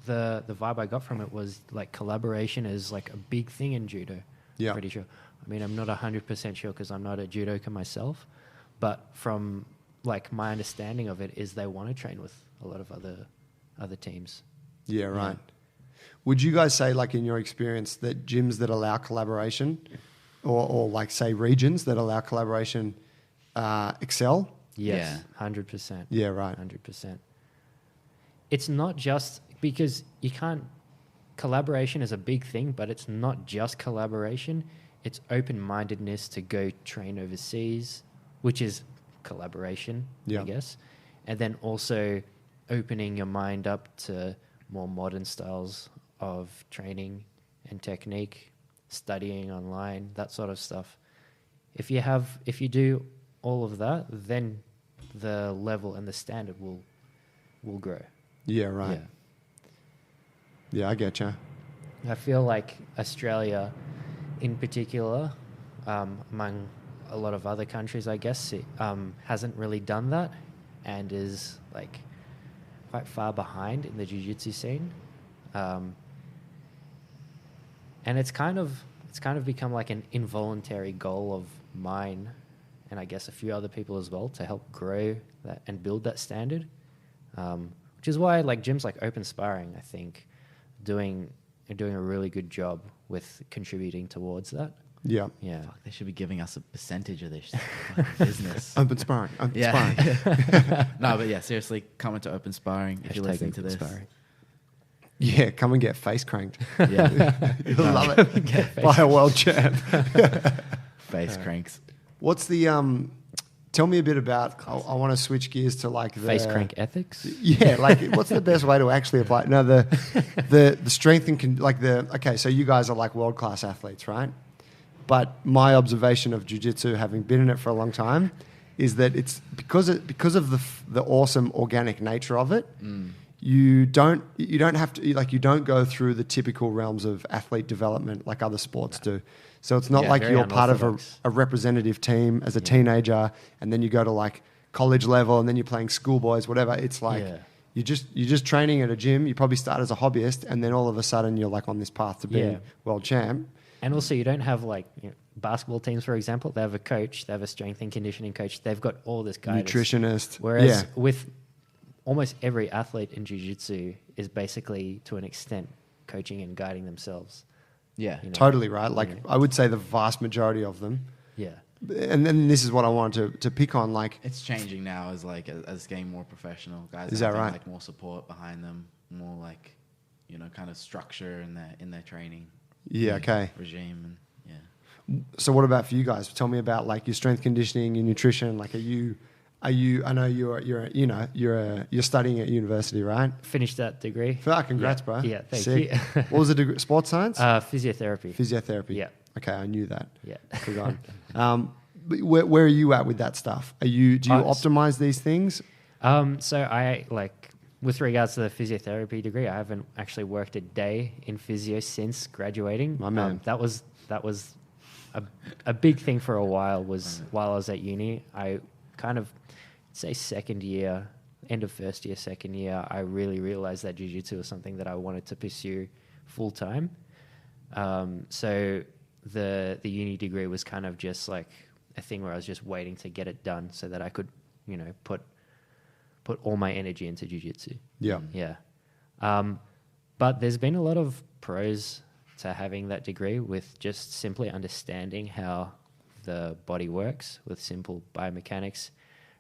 the vibe I got from it was like collaboration is like a big thing in judo. Yeah, pretty sure. I mean, I'm not 100% sure because I'm not a judoka myself, but from like my understanding of it is they want to train with a lot of other teams. Yeah, right. Would you guys say, like in your experience, that gyms that allow collaboration, or like say regions that allow collaboration, excel? Yes, 100%. Yeah, right. 100%. It's not just because you can't. Collaboration is a big thing, but it's not just collaboration. It's open-mindedness to go train overseas, which is collaboration, I guess. And then also opening your mind up to more modern styles of training and technique, studying online, that sort of stuff. If you do all of that, then the level and the standard will grow. Yeah, right. Yeah, I get you. I feel like Australia, in particular, among a lot of other countries, I guess, hasn't really done that, and is like quite far behind in the jiu-jitsu scene. And it's kind of become like an involuntary goal of mine, and I guess a few other people as well, to help grow that and build that standard. Which is why like gyms like Open Sparring, I think, doing a really good job with contributing towards that. Yeah. Yeah. Fuck, they should be giving us a percentage of this business. Open Sparring. Yeah. No, but yeah, seriously, come into Open Sparring if you're listening to this. Yeah, come and get face cranked. Yeah. You'll love it. By a world champ. Face cranks. What's the tell me a bit about, I want to switch gears to like the Face crank ethics. Yeah, like what's the best way to actually apply? No, the strength and okay, so you guys are like world class athletes, right? But my observation of jiu-jitsu, having been in it for a long time, is that it's because of the awesome organic nature of it. You don't have to, like, you don't go through the typical realms of athlete development like other sports do. So it's not like you're part of a representative team as a teenager, and then you go to like college level, and then you're playing schoolboys, whatever. It's like you're just training at a gym. You probably start as a hobbyist, and then all of a sudden you're like on this path to being world champ. And also, you don't have like basketball teams, for example. They have a coach, they have a strength and conditioning coach. They've got all this guidance. Nutritionist. Whereas with almost every athlete in jiu-jitsu is basically, to an extent, coaching and guiding themselves. Yeah. You know? Totally right. Like I would say the vast majority of them. Yeah. And then this is what I wanted to pick on. Like it's changing now as getting more professional. Guys is that having right? like more support behind them, more like, kind of structure in their training. Yeah. Okay. Regime and So what about for you guys? Tell me about like your strength conditioning, your nutrition. Like, are you? I know you're studying at university, right? Finished that degree. Congrats, bro. Yeah, thank Sick. you. What was the degree? Sports science? Physiotherapy. Physiotherapy. Yeah. Okay, I knew that. Yeah. Good on. But where are you at with that stuff? Do you optimize these things? So I with regards to the physiotherapy degree, I haven't actually worked a day in physio since graduating. My man. That was a big thing for a while. Was while I was at uni, I kind of say second year, end of first year, second year, I really realized that jiu-jitsu was something that I wanted to pursue full time. So the uni degree was kind of just like a thing where I was just waiting to get it done so that I could, put all my energy into jiu-jitsu. Yeah. Yeah. But there's been a lot of pros to having that degree, with just simply understanding how the body works with simple biomechanics,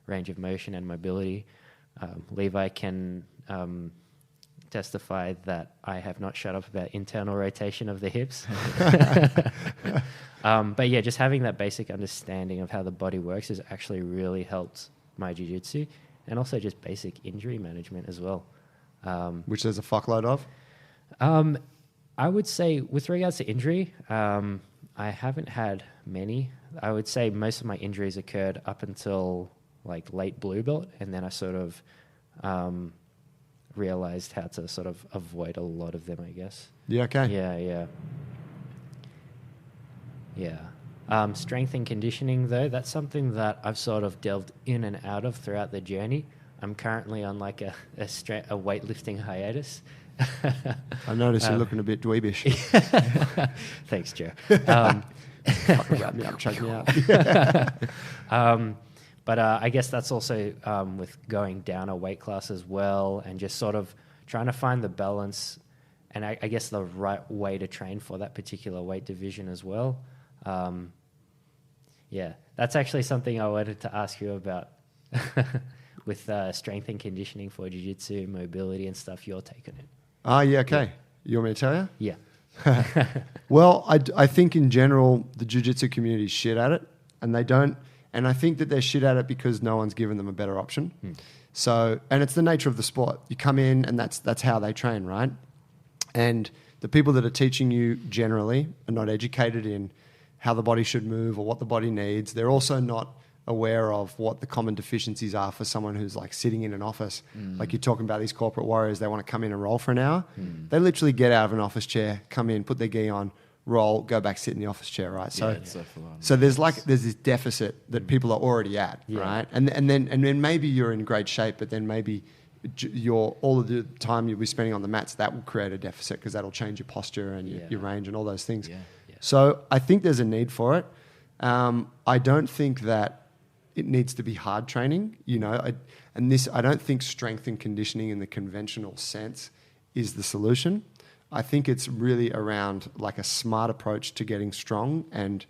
range of motion and mobility. Levi can testify that I have not shut up about internal rotation of the hips. But yeah, just having that basic understanding of how the body works has actually really helped my jiu-jitsu, and also just basic injury management as well. Which there's a fuckload of? I would say with regards to injury, I haven't had many. I would say most of my injuries occurred up until like late blue belt, and then I sort of realized how to sort of avoid a lot of them, I guess. Yeah, okay. Yeah. Strength and conditioning, though, that's something that I've sort of delved in and out of throughout the journey. I'm currently on like a weightlifting hiatus. I noticed you're looking a bit dweebish. Thanks, Joe. Fucking wrap me up, choke me out. But I guess that's also with going down a weight class as well, and just sort of trying to find the balance and I guess the right way to train for that particular weight division as well. Yeah, that's actually something I wanted to ask you about with strength and conditioning for jiu-jitsu, mobility and stuff, your take on it. Yeah, okay. You want me to tell you? Yeah. Well, I think in general, the jiu-jitsu community is shit at it, and they don't. And I think that they're shit at it because no one's given them a better option. So, and it's the nature of the sport. You come in and that's how they train, right? And the people that are teaching you generally are not educated in how the body should move or what the body needs. They're also not aware of what the common deficiencies are for someone who's like sitting in an office. Like you're talking about these corporate warriors, they want to come in and roll for an hour. They literally get out of an office chair, come in, put their gi on, roll, go back, sit in the office chair, right? So, it's so full on. so there's this deficit that people are already at, right? And then maybe you're in great shape, but then maybe all of the time you'll be spending on the mats, that will create a deficit because that'll change your posture and your range and all those things. Yeah. So I think there's a need for it. I don't think that it needs to be hard training, you know. I don't think strength and conditioning in the conventional sense is the solution. I think it's really around like a smart approach to getting strong and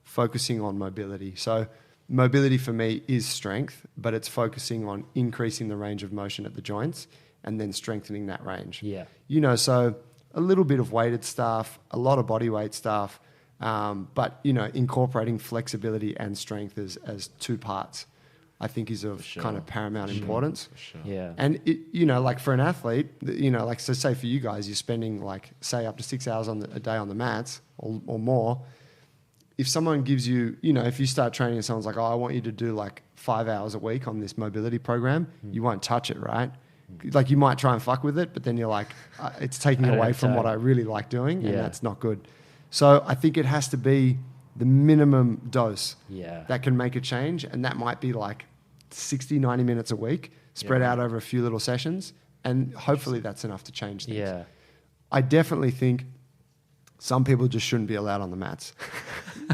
focusing on mobility. So mobility for me is strength, but it's focusing on increasing the range of motion at the joints and then strengthening that range. Yeah. You know, so a little bit of weighted stuff, a lot of body weight stuff, but, you know, incorporating flexibility and strength as two parts, I think is of kind of paramount importance. For sure. Yeah. And, you know, like for an athlete, you know, like, so say for you guys, you're spending like, say up to 6 hours a day on the mats or more. If someone gives you, you know, if you start training and someone's like, oh, I want you to do like 5 hours a week on this mobility program, you won't touch it, right? Like you might try and fuck with it, but then you're like, it's taking away from what I really like doing, and that's not good. So I think it has to be the minimum dose that can make a change, and that might be like 60, 90 minutes a week spread out over a few little sessions, and hopefully that's enough to change things. Yeah. I definitely think some people just shouldn't be allowed on the mats.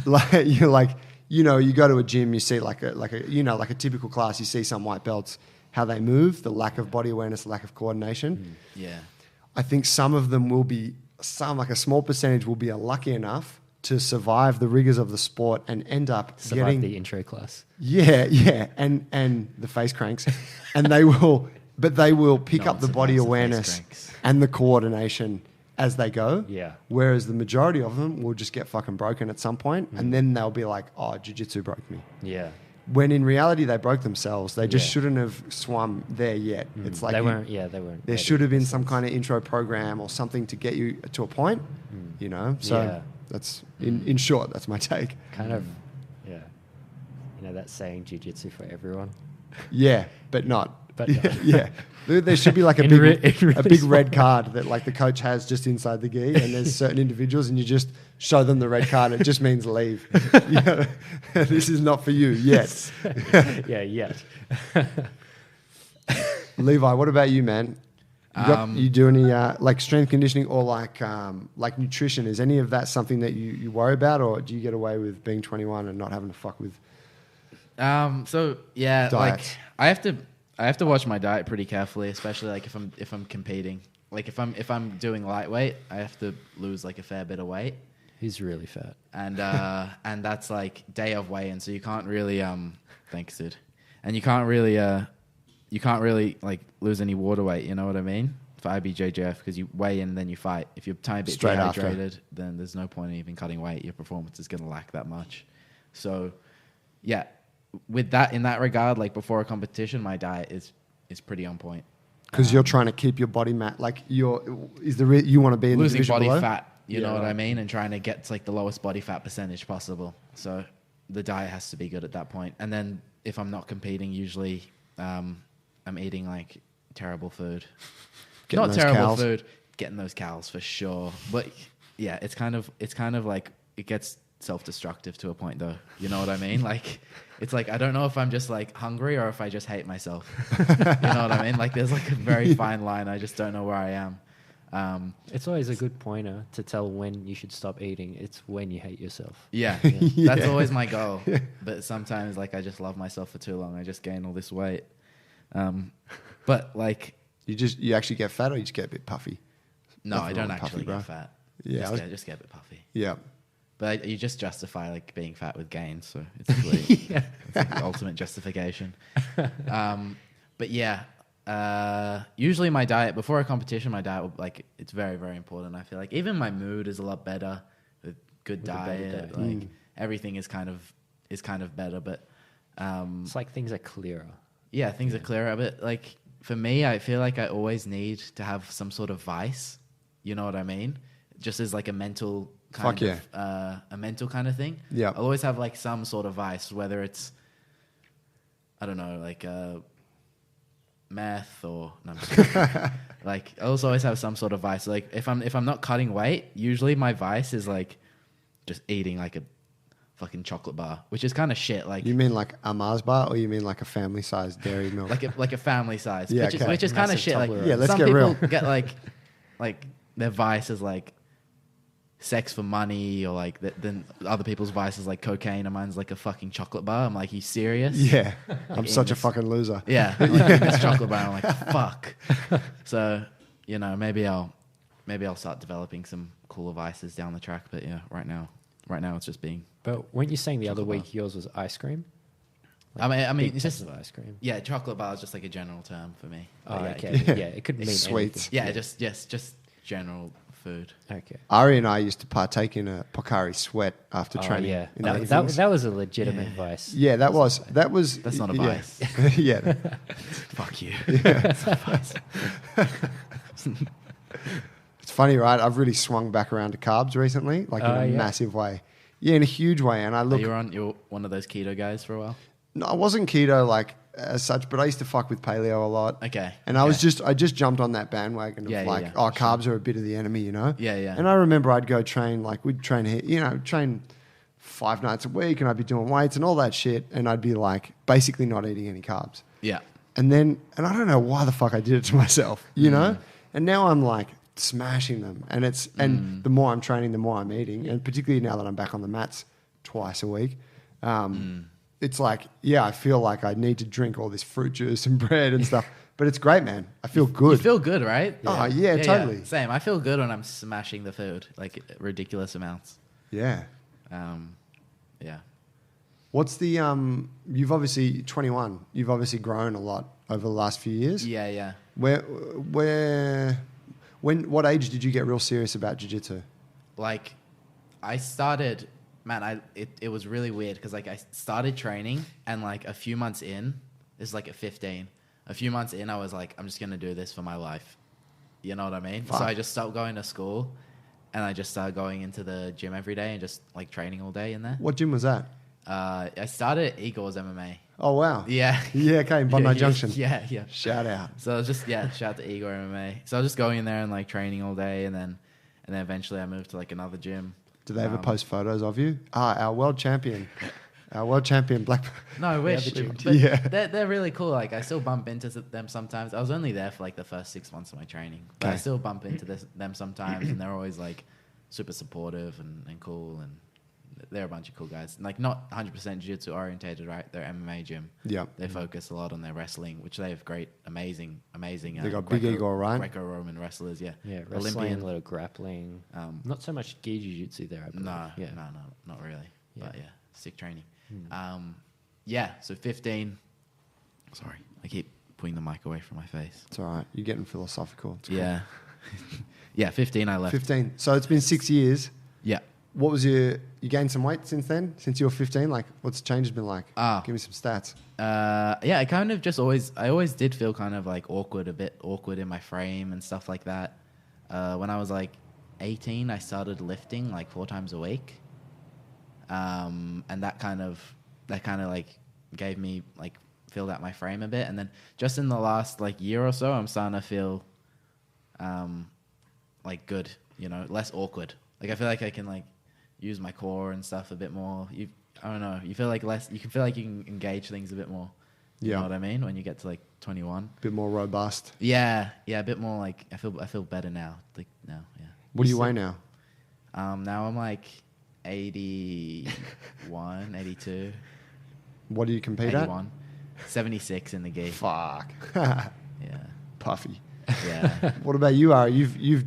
You go to a gym, you see like a typical class, you see some white belts, how they move, the lack of body awareness, the lack of coordination. Yeah. I think some of them will be, like a small percentage will be lucky enough to survive the rigors of the sport and end up getting the intro class. And the face cranks, and they will pick up the body awareness and the coordination as they go. Yeah. Whereas the majority of them will just get fucking broken at some point, and then they'll be like, "Oh, jiu-jitsu broke me." Yeah. When in reality they broke themselves. They just shouldn't have swum there yet. It's like they weren't. There should have been some kind of intro program or something to get you to a point. You know. So that's in short. That's my take. Kind of. Yeah. You know that saying, "Jiu-jitsu for everyone." Yeah, but not. But no. Yeah. There should be like a big red card that like the coach has just inside the gi, and there's certain individuals, and you just show them the red card. It just means leave. You know, this is not for you yet. Yet. Levi, what about you, man? You do any like strength conditioning or like nutrition? Is any of that something that you worry about, or do you get away with being 21 and not having to fuck with? So yeah, diets? Like I have to watch my diet pretty carefully, especially like if I'm competing. Like if I'm doing lightweight, I have to lose like a fair bit of weight. He's really fat. And and that's like day of weigh-in, so you can't really thanks, dude. And you can't really like lose any water weight, you know what I mean? For IBJJF, because you weigh in, then you fight. If you're a bit Straight dehydrated, after. then there's no point in even cutting weight. Your performance is going to lack that much. So, yeah, with that, in that regard, like before a competition, my diet is pretty on point. Because you're trying to keep your body like you want to be in losing the division body below? fat, you know what I mean, and trying to get to like the lowest body fat percentage possible. So the diet has to be good at that point. And then if I'm not competing, usually I'm eating like terrible food. Not terrible food, getting those calories for sure. But yeah, it's kind of like it gets self-destructive to a point though. You know what I mean? Like it's like I don't know if I'm just like hungry or if I just hate myself. You know what I mean? Like there's like a very fine line. I just don't know where I am. It's always a good pointer to tell when you should stop eating. It's when you hate yourself. Yeah. That's always my goal. But sometimes like I just love myself for too long. I just gain all this weight. But like you actually get fat, or you just get a bit puffy? No, Nothing I don't wrong with actually puffy, get fat. Yeah, just get a bit puffy. Yeah. But you just justify like being fat with gains, so it's really it's like the ultimate justification. But yeah, usually my diet before a competition, my diet will, like it's very, very important. I feel like even my mood is a lot better with good diet. Like everything is kind of better. But it's like things are clearer. Yeah, things are clearer. But like for me, I feel like I always need to have some sort of vice. You know what I mean? Just as like a mental kind of thing. Yeah. I'll always have like some sort of vice, whether it's I don't know, like meth or no, I'm just kidding. Like I also always have some sort of vice. Like if I'm not cutting weight, usually my vice is like just eating like a fucking chocolate bar, which is kind of shit. Like You mean like a Mars bar, or you mean like a family-sized dairy milk? like a family size, Yeah, which okay. is kind of Massive shit. Like Tupperware. Yeah, let's some get people real. get like their vice is like sex for money, or like then other people's vice is like cocaine, and mine's like a fucking chocolate bar. I'm like, you serious? Yeah, I'm Like such a Amos. fucking loser. Yeah, like eating this chocolate bar. I'm like, fuck. So, you know, maybe I'll start developing some cooler vices down the track. But yeah, right now it's just being. But weren't you saying the other Chocolate week yours was ice cream? I mean, Big it's tubs just of ice cream. yeah, chocolate bar is just like a general term for me. Oh, But yeah, okay. it- Yeah, it could mean Sweets. yeah, just general food. anything. Okay. Ari and I used to partake in a Pocari sweat after Oh, training. yeah, in the that evenings. was a legitimate vice. Yeah, that was. That's not a yeah. vice. Yeah. Fuck you. It's funny, right? I've really swung back around to carbs recently, like in a Yeah. massive way. Yeah, in a huge way. And I look. You're one of those keto guys for a while. No, I wasn't keto like as such, but I used to fuck with paleo a lot. Okay. And I just jumped on that bandwagon of Yeah, yeah, like, yeah, oh, for carbs are a bit of the enemy, you know? Yeah, yeah. And I remember I'd go train, like we'd train here, train 5 nights a week, and I'd be doing weights and all that shit, and I'd be like basically not eating any carbs. Yeah. And I don't know why the fuck I did it to myself, you know? And now I'm like smashing them, and the more I'm training, the more I'm eating, and particularly now that I'm back on the mats twice a week. It's like, yeah, I feel like I need to drink all this fruit juice and bread and stuff, but it's great, man. I feel good. You feel good, right? Oh, yeah, totally. Same. I feel good when I'm smashing the food, like ridiculous amounts. Yeah. Yeah. What's the you've obviously 21. You've obviously grown a lot over the last few years. Yeah, yeah. What age did you get real serious about jiu-jitsu? Like, I started, man, it was really weird because like I started training and like a few months in, this is like at 15. A few months in, I was like, I'm just gonna do this for my life. You know what I mean? Fuck. So I just stopped going to school, and I just started going into the gym every day and just like training all day in there. What gym was that? I started at Igor's MMA. Oh, wow. Yeah. Yeah, okay, in Bondi Junction. Yeah, yeah. Shout out. So I was just shout out to Igor MMA. So I was just going in there and like training all day, and then eventually I moved to like another gym. Do they ever post photos of you? Our world champion. Black. No, I wish. other gym. But Yeah. they're really cool. Like I still bump into them sometimes. I was only there for like the first 6 months of my training, but I Okay. still bump into them sometimes, and they're always like super supportive and cool, and they're a bunch of cool guys. Like not 100% jiu-jitsu orientated, right? They're MMA gym. Yeah. They focus a lot on their wrestling, which they have great, amazing. They got Big Igor, right? Greco-Roman wrestlers, yeah. Yeah, wrestling, a little grappling. Not so much gi jiu-jitsu there, I believe. No, Yeah. no, not really. Yeah. But yeah, sick training. Yeah, so 15. Sorry, I keep putting the mic away from my face. It's all right. You're getting philosophical. It's cool. Yeah. Yeah, 15 I left. 15. So it's been 6 years. Yeah. What was you gained some weight since then? Since you were 15? Like, what's the changes been like? Give me some stats. Yeah, I kind of I always did feel kind of like a bit awkward in my frame and stuff like that. When I was like 18, I started lifting like 4 times a week. And that kind of like gave me like filled out my frame a bit. And then just in the last like year or so, I'm starting to feel like good, you know, less awkward. Like I feel like I can like use my core and stuff a bit more. I don't know. You feel like you can feel like you can engage things a bit more. You Yeah. know what I mean? When you get to like 21. Bit more robust. Yeah, a bit more like I feel better now. Like now, yeah. What do you weigh now? Now I'm like 81, 82, What do you compete at? 81, 76 in the gi. Fuck. Yeah, Puffy. yeah. What about you, Ari? You've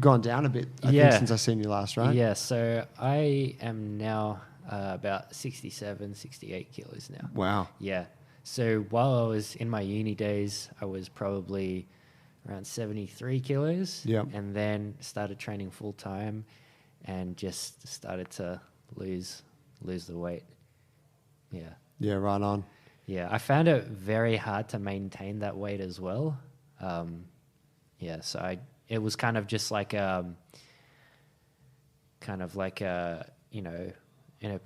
gone down a bit, I think, Yeah. since I seen you last, right? Yeah, so I am now about 67, 68 kilos now. Wow. Yeah. So while I was in my uni days, I was probably around 73 kilos. Yep. And then started training full time and just started to lose the weight. Yeah. Yeah, right on. Yeah. I found it very hard to maintain that weight as well. Yeah. So it was kind of just like, you know, I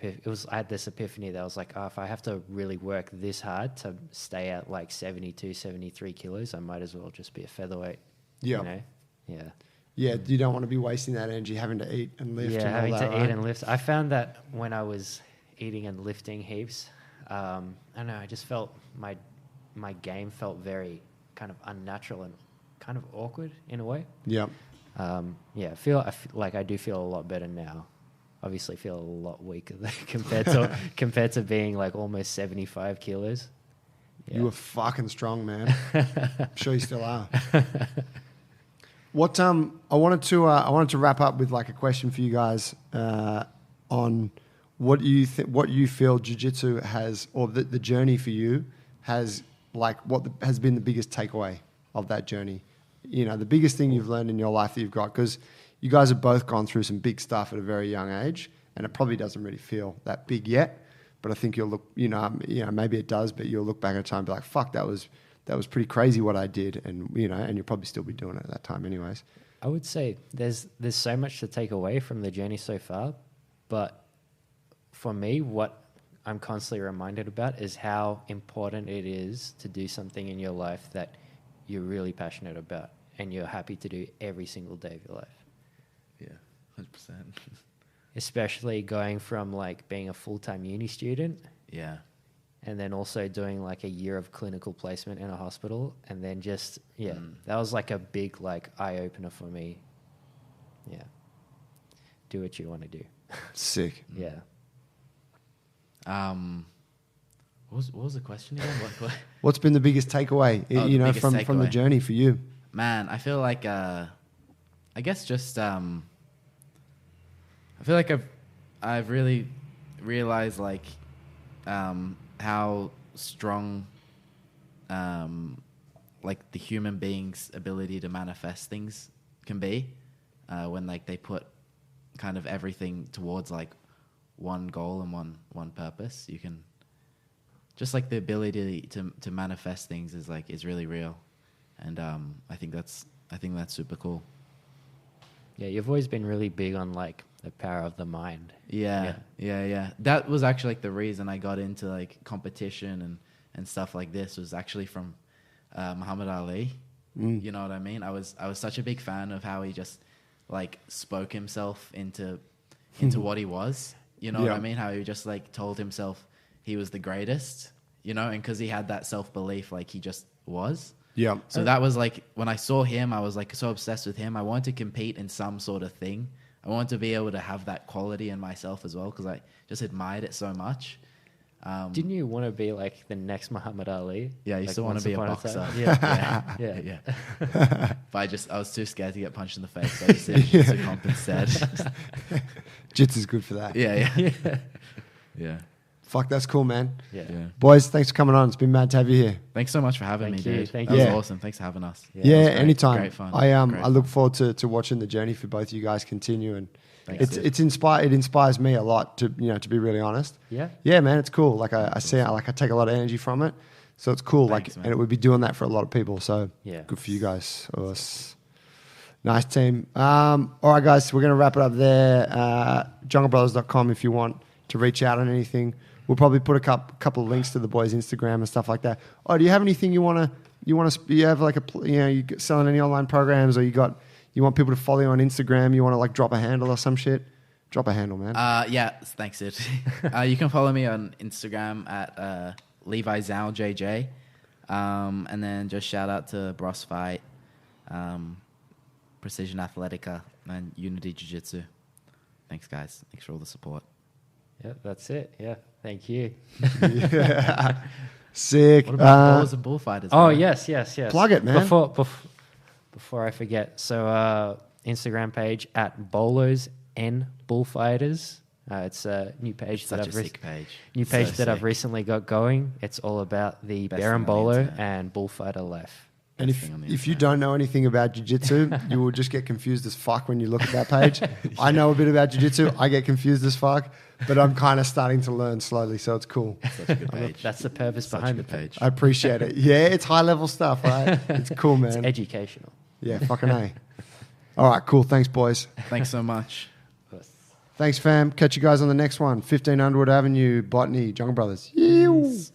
had this epiphany that I was like, oh, if I have to really work this hard to stay at like 72, 73 kilos, I might as well just be a featherweight. Yeah. You know? Yeah. Yeah, you don't want to be wasting that energy having to eat and lift. Yeah, and all having that, to right? eat and lift. I found that when I was eating and lifting heaps, I don't know, I just felt my game felt very kind of unnatural and kind of awkward in a way. Yeah. I feel like I do feel a lot better now. Obviously feel a lot weaker compared to being like almost 75 kilos. Yeah. You were fucking strong, man. I'm sure you still are. What I wanted to wrap up with like a question for you guys on what you feel jiu-jitsu has, or the journey for you has, like what has been the biggest takeaway of that journey. You know, the biggest thing you've learned in your life that you've got, because you guys have both gone through some big stuff at a very young age, and it probably doesn't really feel that big yet. But I think you'll look, maybe it does, but you'll look back at a time and be like, fuck, that was pretty crazy what I did, and and you'll probably still be doing it at that time, anyways. I would say there's so much to take away from the journey so far, but for me, what I'm constantly reminded about is how important it is to do something in your life that you're really passionate about and you're happy to do every single day of your life. Yeah, 100%. Especially going from like being a full-time uni student. Yeah. And then also doing like a year of clinical placement in a hospital. And then just, that was like a big like eye-opener for me. Yeah. Do what you want to do. Sick. Yeah. What was the question again? What? What's been the biggest takeaway, from the journey for you? Man, I feel like, I guess just, I feel like I've really realized like, how strong, like the human being's ability to manifest things can be, when like they put kind of everything towards like one goal and one purpose. You can just like the ability to manifest things is really real, and I think that's super cool. Yeah, you've always been really big on like the power of the mind. Yeah. That was actually like the reason I got into like competition and stuff like this was actually from Muhammad Ali. You know what I mean? I was such a big fan of how he just like spoke himself into what he was. You know what I mean? How he just like told himself he was the greatest, and because he had that self-belief, like he just was. Yeah. So that was like, when I saw him, I was like so obsessed with him. I wanted to compete in some sort of thing. I wanted to be able to have that quality in myself as well, because I just admired it so much. Didn't you want to be like the next Muhammad Ali? Yeah, I used to want to be a boxer. Yeah. But I was too scared to get punched in the face. So I just did jiu-jitsu comp instead. Jitsu's good for that. Yeah. Fuck, that's cool, man. Yeah. Boys, thanks for coming on. It's been mad to have you here. Thanks so much for having me, dude. Thank that you. was awesome. Thanks for having us. Yeah, It was anytime. Great fun. I look forward to watching the journey for both of you guys continue, and it inspires me a lot to be really honest. Yeah, man, it's cool. Like I take a lot of energy from it, so it's cool. Thanks, and it would be doing that for a lot of people. So good for you guys. Nice team. All right, guys, we're gonna wrap it up there. junglebrothers.com if you want to reach out on anything. We'll probably put a couple of links to the boys' Instagram and stuff like that. Oh, do you have anything you have like you selling any online programs, or you want people to follow you on Instagram? You want to like drop a handle or some shit? Drop a handle, man. Yeah, thanks, Sid. You can follow me on Instagram at Levi Jones-Leary, and then just shout out to Bros Fight, Precision Athletica, and Unity Jiu-Jitsu. Thanks, guys. Thanks for all the support. Yeah, that's it. Yeah, thank you. Sick. What about Ballers and Bullfighters? Oh, bro? yes. Plug it, man. Before I forget, so Instagram page at Bolos and Bullfighters. It's a new page I've recently got going. It's all about the Best Baron thing on the Bolo internet. and Bullfighter life. And if you don't know anything about jiu-jitsu, you will just get confused as fuck when you look at that page. I know a bit about jiu-jitsu. I get confused as fuck, but I'm kind of starting to learn slowly, so it's cool. Such a good page. That's the purpose behind the page. I appreciate it. Yeah, it's high-level stuff, right? It's cool, man. It's educational. Yeah, fucking A. All right, cool. Thanks, boys. Thanks so much. Thanks, fam. Catch you guys on the next one. 15 Underwood Avenue, Botany, Jungle Brothers. Yeew.